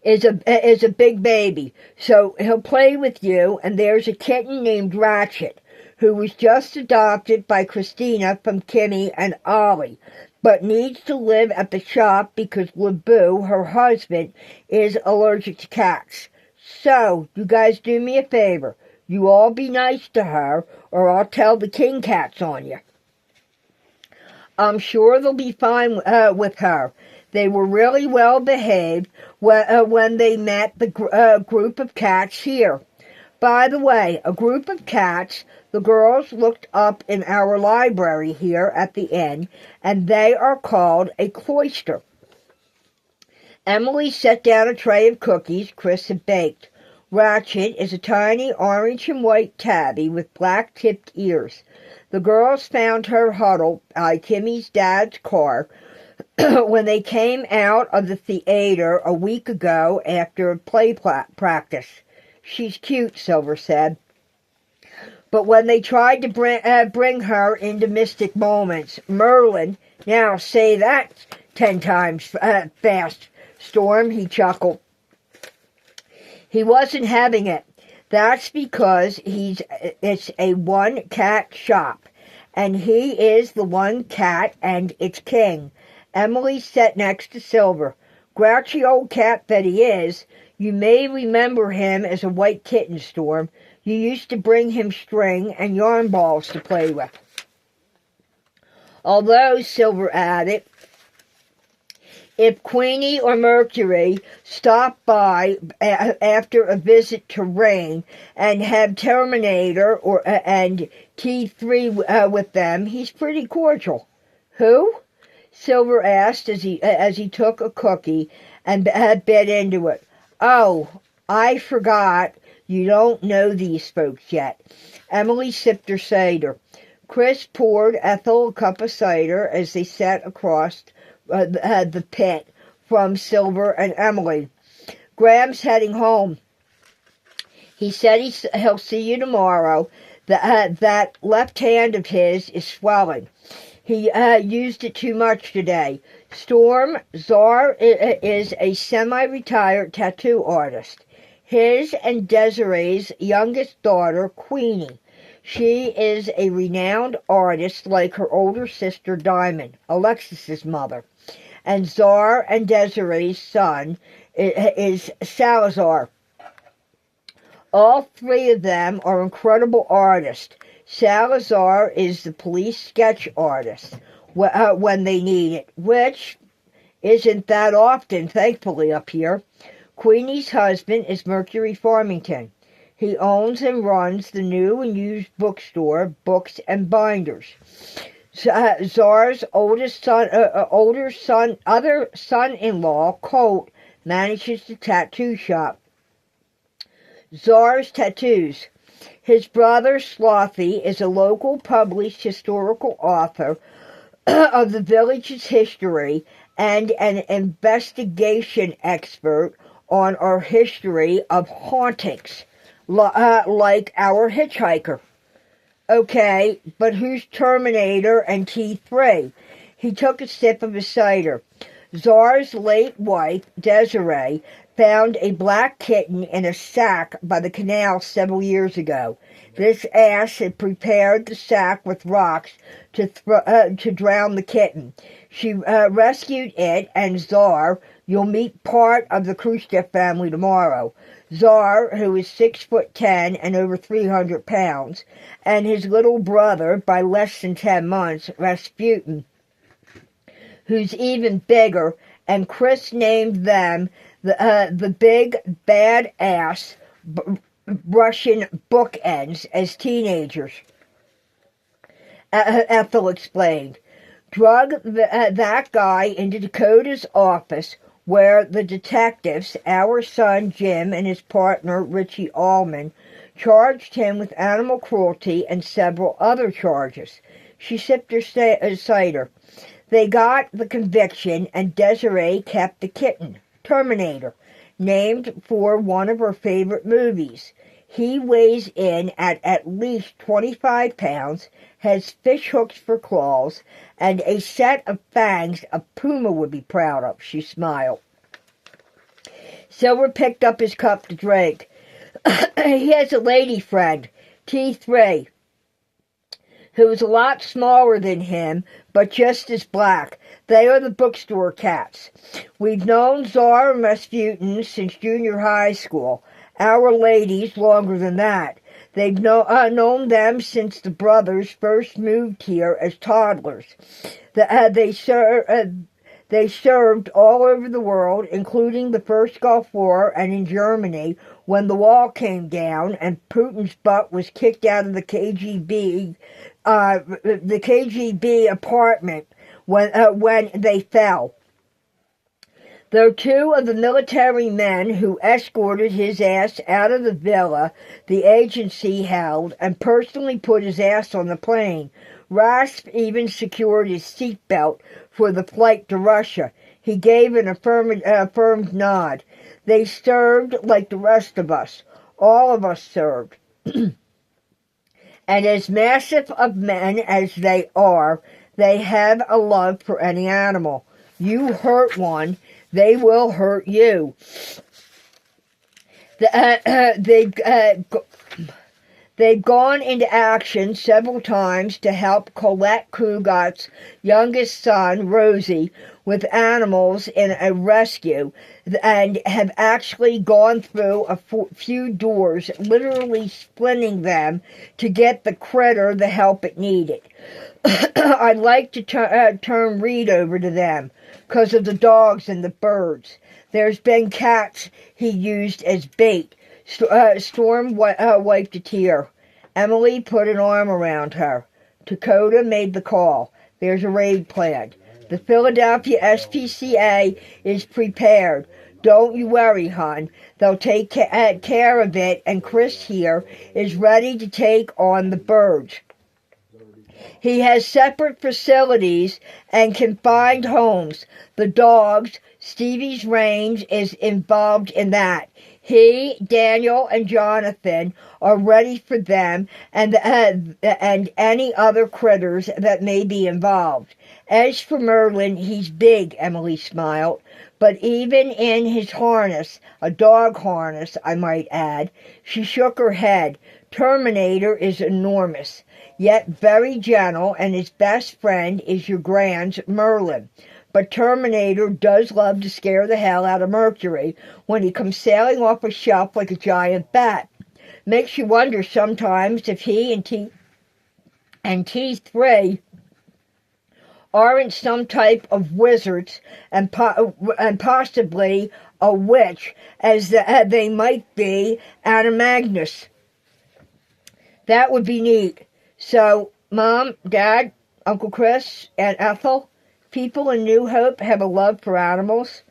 is a big baby, so he'll play with you, and there's a kitten named Ratchet, who was just adopted by Christina from Kimmy and Ollie, but needs to live at the shop because LeBoo, her husband, is allergic to cats. So, you guys do me a favor. You all be nice to her, or I'll tell the king cats on you." "I'm sure they'll be fine with her. They were really well behaved when they met the group of cats here. By the way, a group of cats the girls looked up in our library here at the inn, and they are called a cloister." Emily set down a tray of cookies Chris had baked. Ratchet is a tiny orange and white tabby with black-tipped ears. The girls found her huddled by Kimmy's dad's car when they came out of the theater a week ago after play practice. She's cute, Silver said. But when they tried to bring her into Mystic Moments, Merlin, now say that 10 times fast, Storm, he chuckled. He wasn't having it. That's because it's a one-cat shop, and he is the one cat and its king. Emily sat next to Silver. Grouchy old cat that he is. You may remember him as a white kitten, Storm. You used to bring him string and yarn balls to play with. Although, Silver added, if Queenie or Mercury stopped by after a visit to Rain and have Terminator and T3 with them, he's pretty cordial. Who? Silver asked as he took a cookie and bit into it. Oh, I forgot. You don't know these folks yet. Emily sipped her cider. Chris poured Ethel a cup of cider as they sat across the pit from Silver and Emily. Graham's heading home. He said he'll see you tomorrow. That left hand of his is swelling. He used it too much today. Storm Czar is a semi-retired tattoo artist. His and Desiree's youngest daughter, Queenie. She is a renowned artist like her older sister, Diamond, Alexis's mother. And Czar and Desiree's son is Salazar. All three of them are incredible artists. Salazar is the police sketch artist when they need it, which isn't that often, thankfully, up here. Queenie's husband is Mercury Farmington. He owns and runs the new and used bookstore, Books and Binders. Czar's other son-in-law, Colt, manages the tattoo shop. Czar's Tattoos. His brother, Slothy, is a local published historical author of the village's history and an investigation expert on our history of hauntings, like our hitchhiker. Okay, but who's Terminator and T3? He took a sip of his cider. Czar's late wife, Desiree, found a black kitten in a sack by the canal several years ago. This ass had prepared the sack with rocks to drown the kitten. She rescued it, and Czar, you'll meet part of the Khrushchev family tomorrow. Czar, who is 6'10" and over 300 pounds, and his little brother, by less than 10 months, Rasputin, who's even bigger, and Chris named them the big bad ass Russian bookends as teenagers. Ethel explained. Drug that guy into Dakota's office, where the detectives, our son Jim and his partner Richie Allman, charged him with animal cruelty and several other charges. She sipped her cider. They got the conviction, and Desiree kept the kitten, Terminator, named for one of her favorite movies. He weighs in at least 25 pounds, has fish hooks for claws, and a set of fangs a puma would be proud of, she smiled. Silver picked up his cup to drink. He has a lady friend, T3, who is a lot smaller than him, but just as black. They are the bookstore cats. We've known Czar and Rasputin since junior high school. Our ladies longer than that. They've known them since the brothers first moved here as toddlers. They served all over the world, including the First Gulf War and in Germany when the wall came down and Putin's butt was kicked out of the KGB apartment when they fell. Though two of the military men who escorted his ass out of the villa the agency held and personally put his ass on the plane, Rasp even secured his seatbelt for the flight to Russia. He gave an affirmed nod. They served like the rest of us. All of us served. And as massive of men as they are, they have a love for any animal. You hurt one, they will hurt you. They've gone into action several times to help Colette Kugat's youngest son, Rosie, with animals in a rescue, and have actually gone through a few doors, literally splitting them to get the critter the help it needed. I'd like to turn Reed over to them, because of the dogs and the birds. There's been cats he used as bait. Storm wiped a tear. Emily put an arm around her. Dakota made the call. There's a raid planned. The Philadelphia SPCA is prepared. Don't you worry, hon. They'll take care of it, and Chris here is ready to take on the birds. He has separate facilities and confined homes. The dogs, Stevie's range is involved in that. He, Daniel, and Jonathan are ready for them and any other critters that may be involved. As for Merlin, he's big, Emily smiled. But even in his harness, a dog harness, I might add, she shook her head. Terminator is enormous, yet very gentle, and his best friend is your grand's Merlin. But Terminator does love to scare the hell out of Mercury when he comes sailing off a shelf like a giant bat. Makes you wonder sometimes if he and T3 aren't some type of wizards and possibly a witch, as they might be Animagnus. That would be neat. So, Mom, Dad, Uncle Chris, and Ethel, people in New Hope have a love for animals?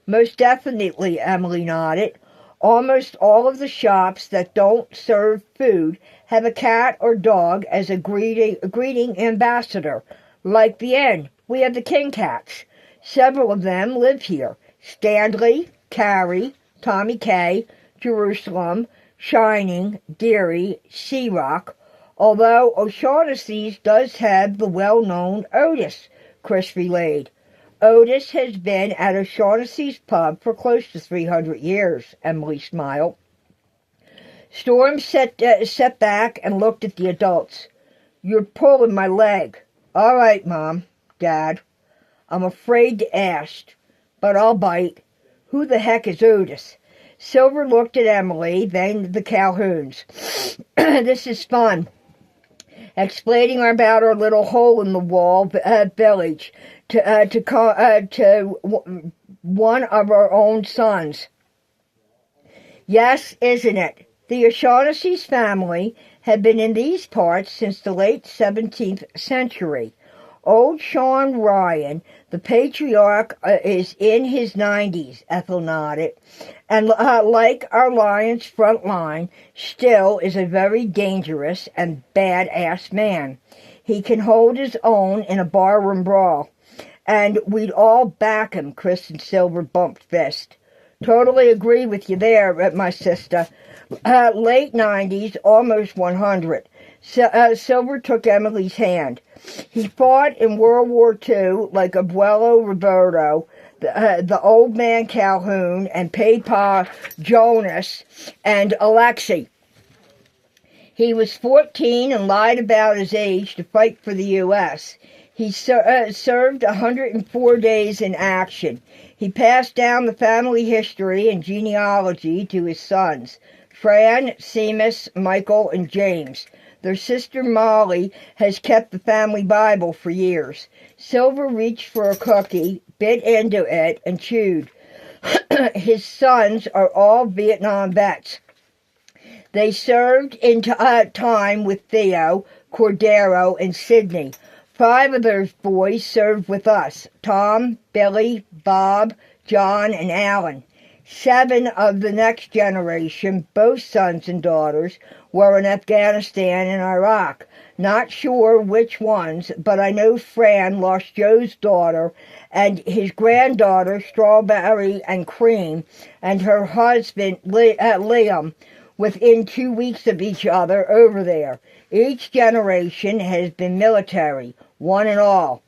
Most definitely, Emily nodded. Almost all of the shops that don't serve food have a cat or dog as a greeting ambassador. Like the inn, we have the king cats. Several of them live here. Stanley, Carrie, Tommy K, Jerusalem, Shining, Deary, Sea Rock, although O'Shaughnessy's does have the well-known Otis, Chris relayed. Otis has been at O'Shaughnessy's pub for close to 300 years, Emily smiled. Storm sat back and looked at the adults. You're pulling my leg. All right, Mom, Dad. I'm afraid to ask, but I'll bite. Who the heck is Otis? Silver looked at Emily, then the Calhouns. This is fun. Explaining about our little hole-in-the-wall village to one of our own sons. Yes, isn't it? The O'Shaughnessy's family had been in these parts since the late 17th century. Old Sean Ryan, the patriarch, is in his 90s, Ethel nodded, and like our Lion's front line, still is a very dangerous and badass man. He can hold his own in a barroom brawl, and we'd all back him, Chris and Silver bumped fists. Totally agree with you there, my sister. Late 90s, almost 100. Silver took Emily's hand. He fought in World War II like Abuelo Roberto, the old man Calhoun, and Papa Jonas, and Alexei. He was 14 and lied about his age to fight for the U.S. He served 104 days in action. He passed down the family history and genealogy to his sons, Fran, Seamus, Michael, and James. Their sister Molly has kept the family Bible for years. Silver reached for a cookie, bit into it, and chewed. His sons are all Vietnam vets. They served in time with Theo, Cordero, and Sidney. 5 of those boys served with us. Tom, Billy, Bob, John and Alan. 7 of the next generation, both sons and daughters, were in Afghanistan and Iraq. Not sure which ones, but I know Fran lost Joe's daughter and his granddaughter, Strawberry and Cream, and her husband, Liam, within 2 weeks of each other over there. Each generation has been military, one and all.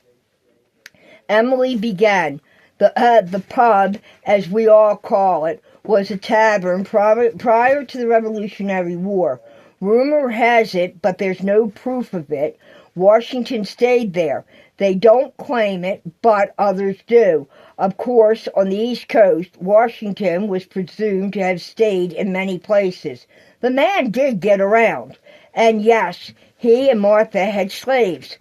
Emily began. The pub, as we all call it, was a tavern prior to the Revolutionary War. Rumor has it, but there's no proof of it, Washington stayed there. They don't claim it, but others do. Of course, on the East Coast, Washington was presumed to have stayed in many places. The man did get around. And yes, he and Martha had slaves,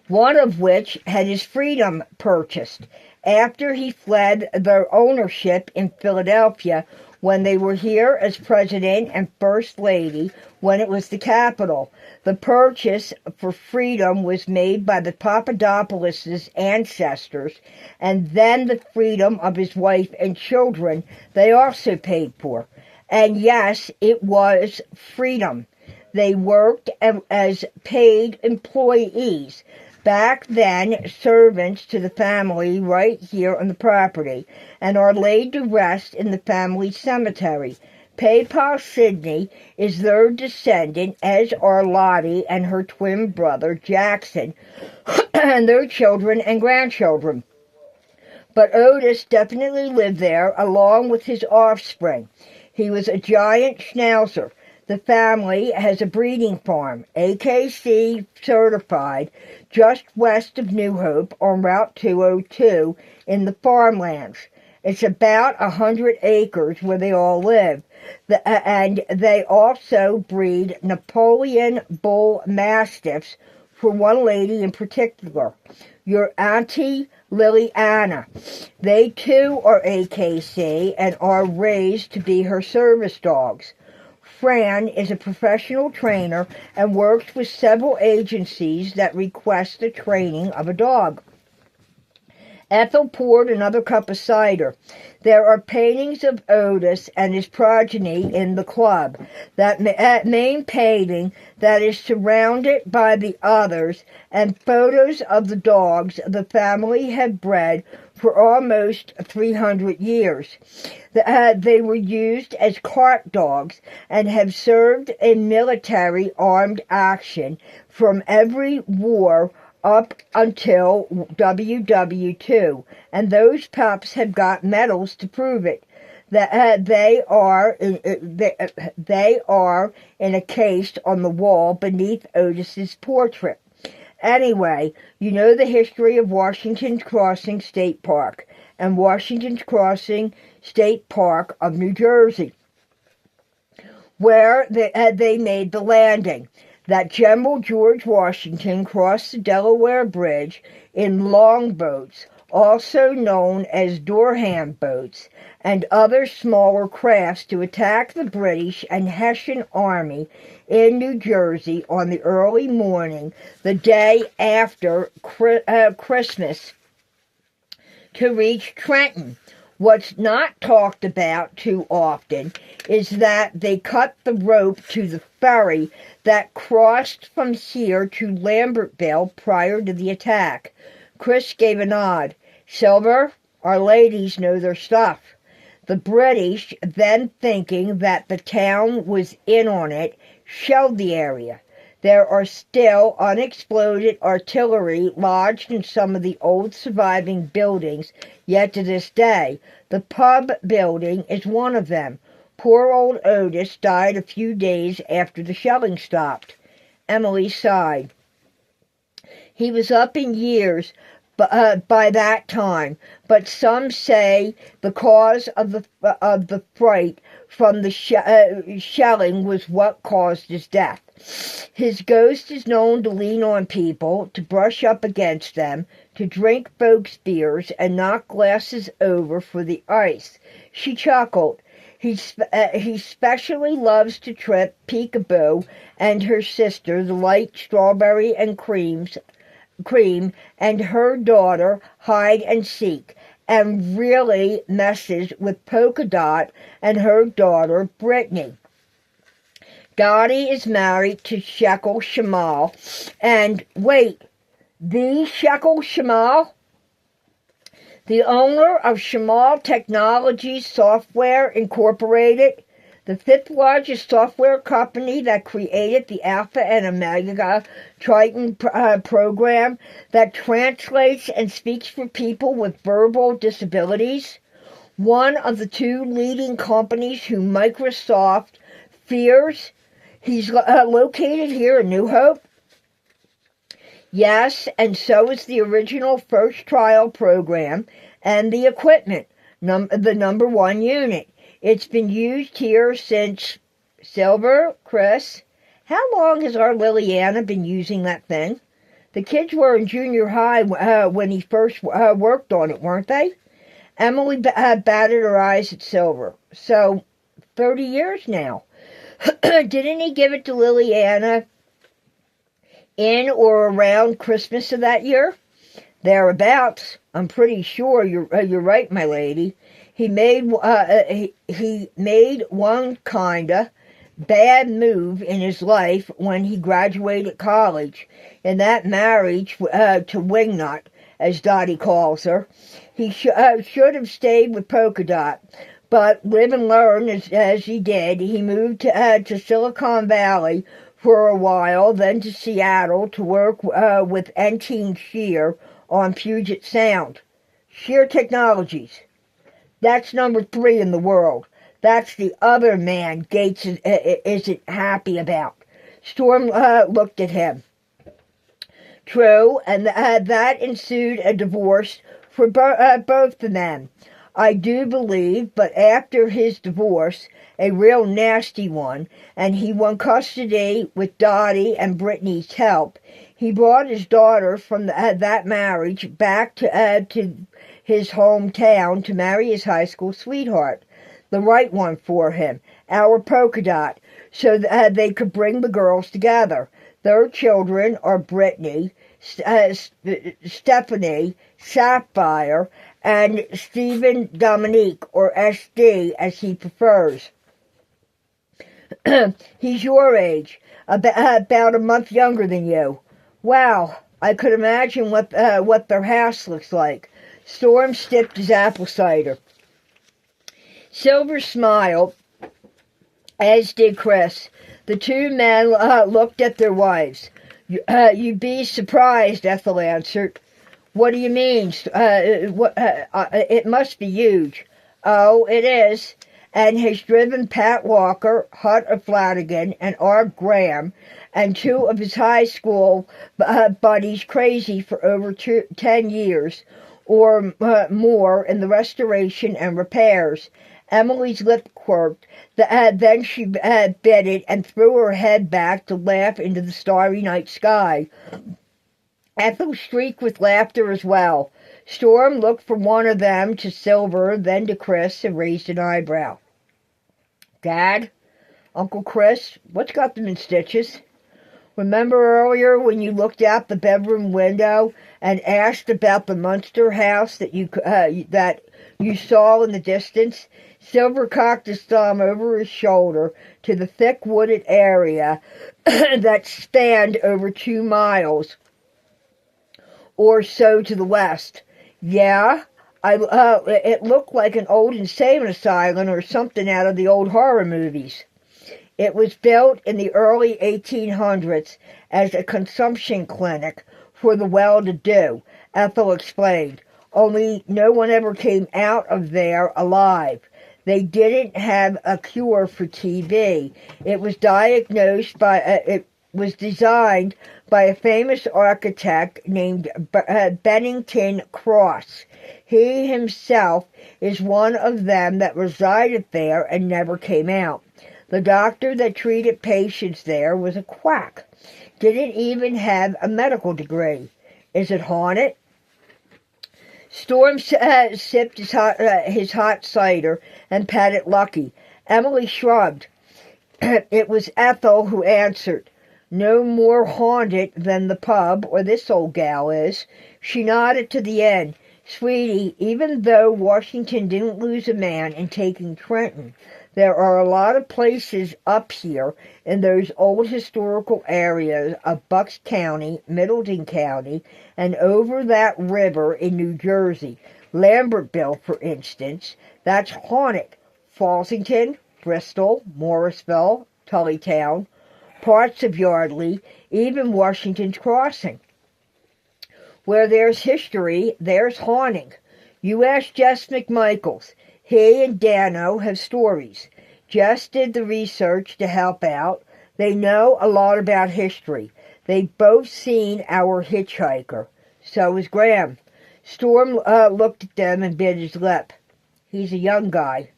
one of which had his freedom purchased after he fled their ownership in Philadelphia when they were here as president and first lady when it was the capital. The purchase for freedom was made by the Papadopoulos' ancestors, and then the freedom of his wife and children they also paid for. And yes, it was freedom. They worked as paid employees. Back then, servants to the family right here on the property, and are laid to rest in the family cemetery. Paypal Sidney is their descendant, as are Lottie and her twin brother Jackson, and their children and grandchildren. But Otis definitely lived there along with his offspring. He was a giant schnauzer. The family has a breeding farm, AKC certified, just west of New Hope on Route 202 in the farmlands. It's about 100 acres where they all live. And they also breed Napoleon Bull Mastiffs for one lady in particular, your Auntie Liliana. They too are AKC and are raised to be her service dogs. Fran is a professional trainer and works with several agencies that request the training of a dog. Ethel poured another cup of cider. There are paintings of Otis and his progeny in the club. That main painting that is surrounded by the others, and photos of the dogs the family had bred for almost 300 years. They were used as cart dogs and have served in military armed action from every war up until WW2, and those pups have got medals to prove it. They are in a case on the wall beneath Otis's portrait. Anyway, you know the history of Washington's Crossing State Park and Washington's Crossing State Park of New Jersey, where they made the landing. That General George Washington crossed the Delaware Bridge in longboats, also known as Durham boats, and other smaller crafts to attack the British and Hessian Army in New Jersey on the early morning, the day after Christmas, to reach Trenton. What's not talked about too often is that they cut the rope to the ferry that crossed from here to Lambertville prior to the attack. Chris gave a nod. Silver, our ladies know their stuff. The British, then thinking that the town was in on it, shelled the area. There are still unexploded artillery lodged in some of the old surviving buildings yet to this day. The pub building is one of them. Poor old Otis died a few days after the shelling stopped. Emily sighed. He was up in years by that time, but some say the cause of the fright from the shelling was what caused his death. His ghost is known to lean on people, to brush up against them, to drink folks' beers, and knock glasses over for the ice. She chuckled. He specially loves to trip Peekaboo and her sister, the light Strawberry and Cream, and her daughter, Hide and Seek. and really messes with Polka Dot and her daughter, Brittany. Dottie is married to Shekel Shamal, and wait, the Shekel Shamal? The owner of Shamal Technologies Software Incorporated, the fifth largest software company that created the Alpha and Omega Triton program that translates and speaks for people with verbal disabilities, one of the two leading companies who Microsoft fears. He's located here in New Hope. Yes, and so is the original first trial program and the equipment, the number one unit. It's been used here since Silver, Chris. How long has our Liliana been using that thing? The kids were in junior high when he first worked on it, weren't they? Emily batted her eyes at Silver. So, 30 years now. Didn't he give it to Liliana in or around Christmas of that year? Thereabouts. I'm pretty sure you're right, my lady. He made one kinda bad move in his life when he graduated college, and that marriage to Wingnut, as Dottie calls her. He should have stayed with Polka Dot. But live and learn as he did. He moved to Silicon Valley for a while, then to Seattle to work with N-Team Shear on Puget Sound. Shear Technologies. That's number 3 in the world. That's the other man Gates isn't happy about. Storm looked at him. True, and that ensued a divorce for both of them. I do believe, but after his divorce, a real nasty one, and he won custody with Dottie and Brittany's help, he brought his daughter from that marriage back to his hometown to marry his high school sweetheart, the right one for him, our Polka Dot, so that they could bring the girls together. Their children are Brittany, Stephanie, Sapphire, and Stephen Dominique, or SD, as he prefers. He's your age, about a month younger than you. Wow, I could imagine what their house looks like. Storm sipped his apple cider. Silver smiled, as did Chris. The two men looked at their wives. You'd be surprised, Ethel answered. What do you mean? It must be huge. Oh, it is, and has driven Pat Walker, Hut of Flanagan, and Art Graham, and 2 of his high school buddies crazy for over 10 years or more in the restoration and repairs. Emily's lip quirked. Then she bit it and threw her head back to laugh into the starry night sky. Ethel shrieked with laughter as well. Storm looked from one of them to Silver, then to Chris, and raised an eyebrow. Dad? Uncle Chris? What's got them in stitches? Remember earlier when you looked out the bedroom window and asked about the Munster house that you saw in the distance? Silver cocked his thumb over his shoulder to the thick wooded area that spanned over 2 miles or so to the west. Yeah, it looked like an old insane asylum or something out of the old horror movies. It was built in the early 1800s as a consumption clinic for the well-to-do, Ethel explained. Only no one ever came out of there alive. They didn't have a cure for TB. It was designed by a famous architect named Bennington Cross. He himself is one of them that resided there and never came out. The doctor that treated patients there was a quack. Didn't even have a medical degree. Is it haunted? Storm sipped his hot cider and patted Lucky. Emily shrugged. It was Ethel who answered. No more haunted than the pub or this old gal is. She nodded to the inn. Sweetie, even though Washington didn't lose a man in taking Trenton, there are a lot of places up here in those old historical areas of Bucks County, Middleton County, and over that river in New Jersey. Lambertville, for instance, that's haunted. Fallsington, Bristol, Morrisville, Tullytown, parts of Yardley, even Washington's Crossing. Where there's history, there's haunting. You ask Jess McMichaels. He and Dano have stories. Jess did the research to help out. They know a lot about history. They've both seen our hitchhiker. So has Graham. Storm looked at them and bit his lip. He's a young guy.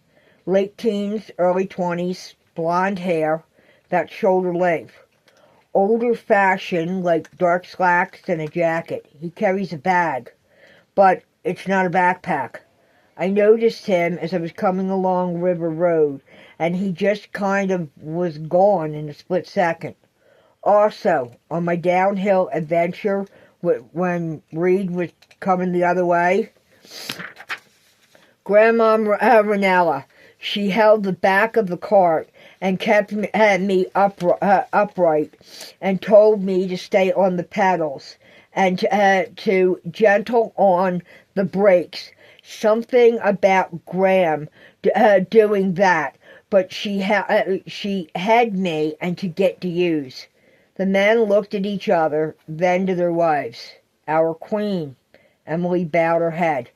Late teens, early 20s, blonde hair, about shoulder length. Older fashion, like dark slacks and a jacket. He carries a bag, but it's not a backpack. I noticed him as I was coming along River Road, and he just kind of was gone in a split second. Also, on my downhill adventure, when Reed was coming the other way, Grandma Ranella, she held the back of the cart and kept me upright and told me to stay on the pedals and to gentle on the brakes. Something about Graham doing that, but she had me and to get to use. The men looked at each other, then to their wives. Our queen. Emily bowed her head.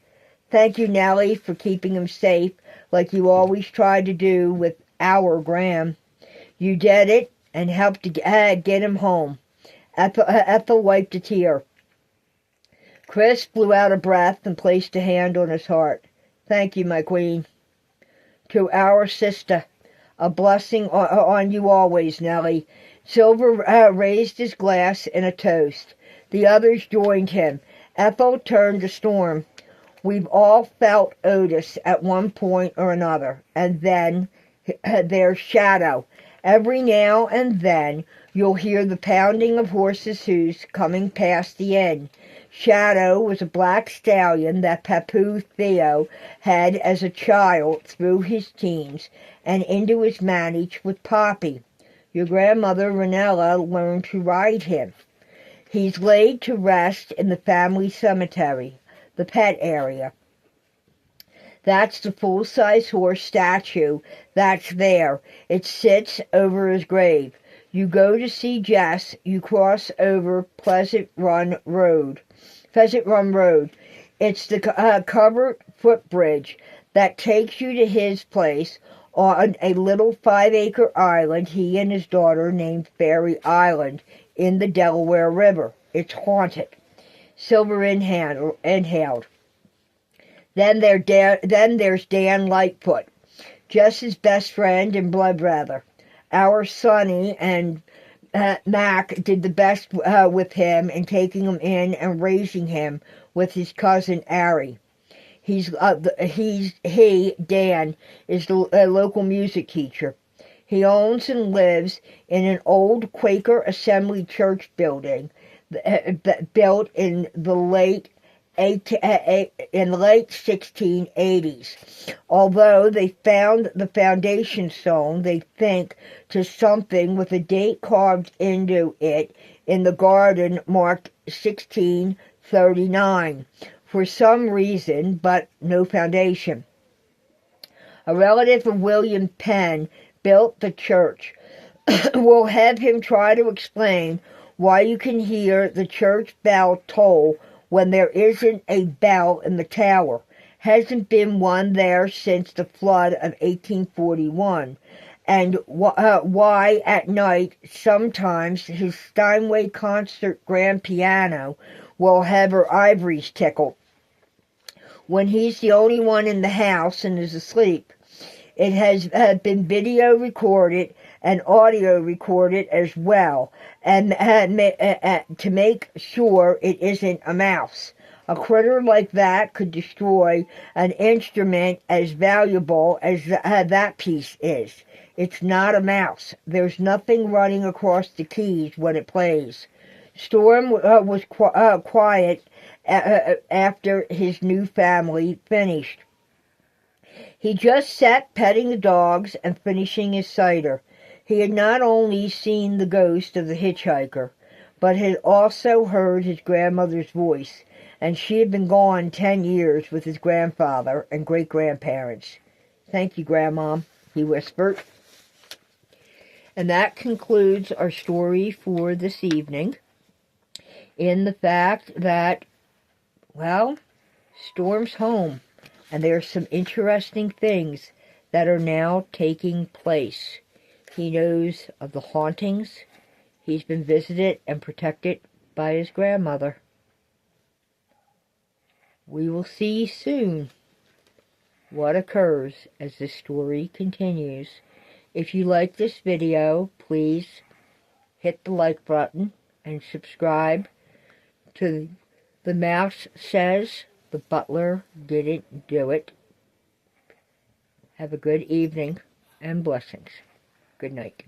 Thank you, Nellie, for keeping him safe, like you always tried to do with our Graham. You did it, and helped to get him home. Ethel wiped a tear. Chris blew out a breath and placed a hand on his heart. Thank you, my queen. To our sister, a blessing on you always, Nellie. Silver raised his glass in a toast. The others joined him. Ethel turned to Storm. We've all felt Otis at one point or another, and then their shadow. Every now and then you'll hear the pounding of horses' hoofs coming past the inn. Shadow was a black stallion that Papu Theo had as a child through his teens and into his marriage with Poppy. Your grandmother Ranella learned to ride him. He's laid to rest in the family cemetery, the pet area. That's the full-size horse statue that's there. It sits over his grave. You go to see Jess, you cross over Pleasant Run Road. It's the covered footbridge that takes you to his place on a little 5-acre island he and his daughter named Fairy Island in the Delaware River. It's haunted. Silver inhaled. Then there's Dan Lightfoot, Jess's best friend and blood brother. Our Sonny and Mac did the best with him in taking him in and raising him with his cousin Ari. Dan, is the local music teacher. He owns and lives in an old Quaker Assembly church building built in the late 1680s. Although they found the foundation stone, they think, to something with a date carved into it in the garden marked 1639 for some reason, but no foundation. A relative of William Penn built the church. We'll have him try to explain why you can hear the church bell toll when there isn't a bell in the tower. Hasn't been one there since the flood of 1841. And why at night sometimes his Steinway concert grand piano will have her ivories tickled when he's the only one in the house and is asleep. It has been video recorded and audio recorded as well, and to make sure it isn't a mouse. A critter like that could destroy an instrument as valuable as that piece is. It's not a mouse. There's nothing running across the keys when it plays. Storm was quiet after his new family finished. He just sat petting the dogs and finishing his cider. He had not only seen the ghost of the hitchhiker, but had also heard his grandmother's voice, and she had been gone 10 years with his grandfather and great-grandparents. "Thank you, Grandma," he whispered. And that concludes our story for this evening, in the fact that, well, Storm's home, and there are some interesting things that are now taking place. He knows of the hauntings. He's been visited and protected by his grandmother. We will see soon what occurs as this story continues. If you like this video, please hit the like button and subscribe to The Mouse Says the Butler Didn't Do It. Have a good evening and blessings. Good night.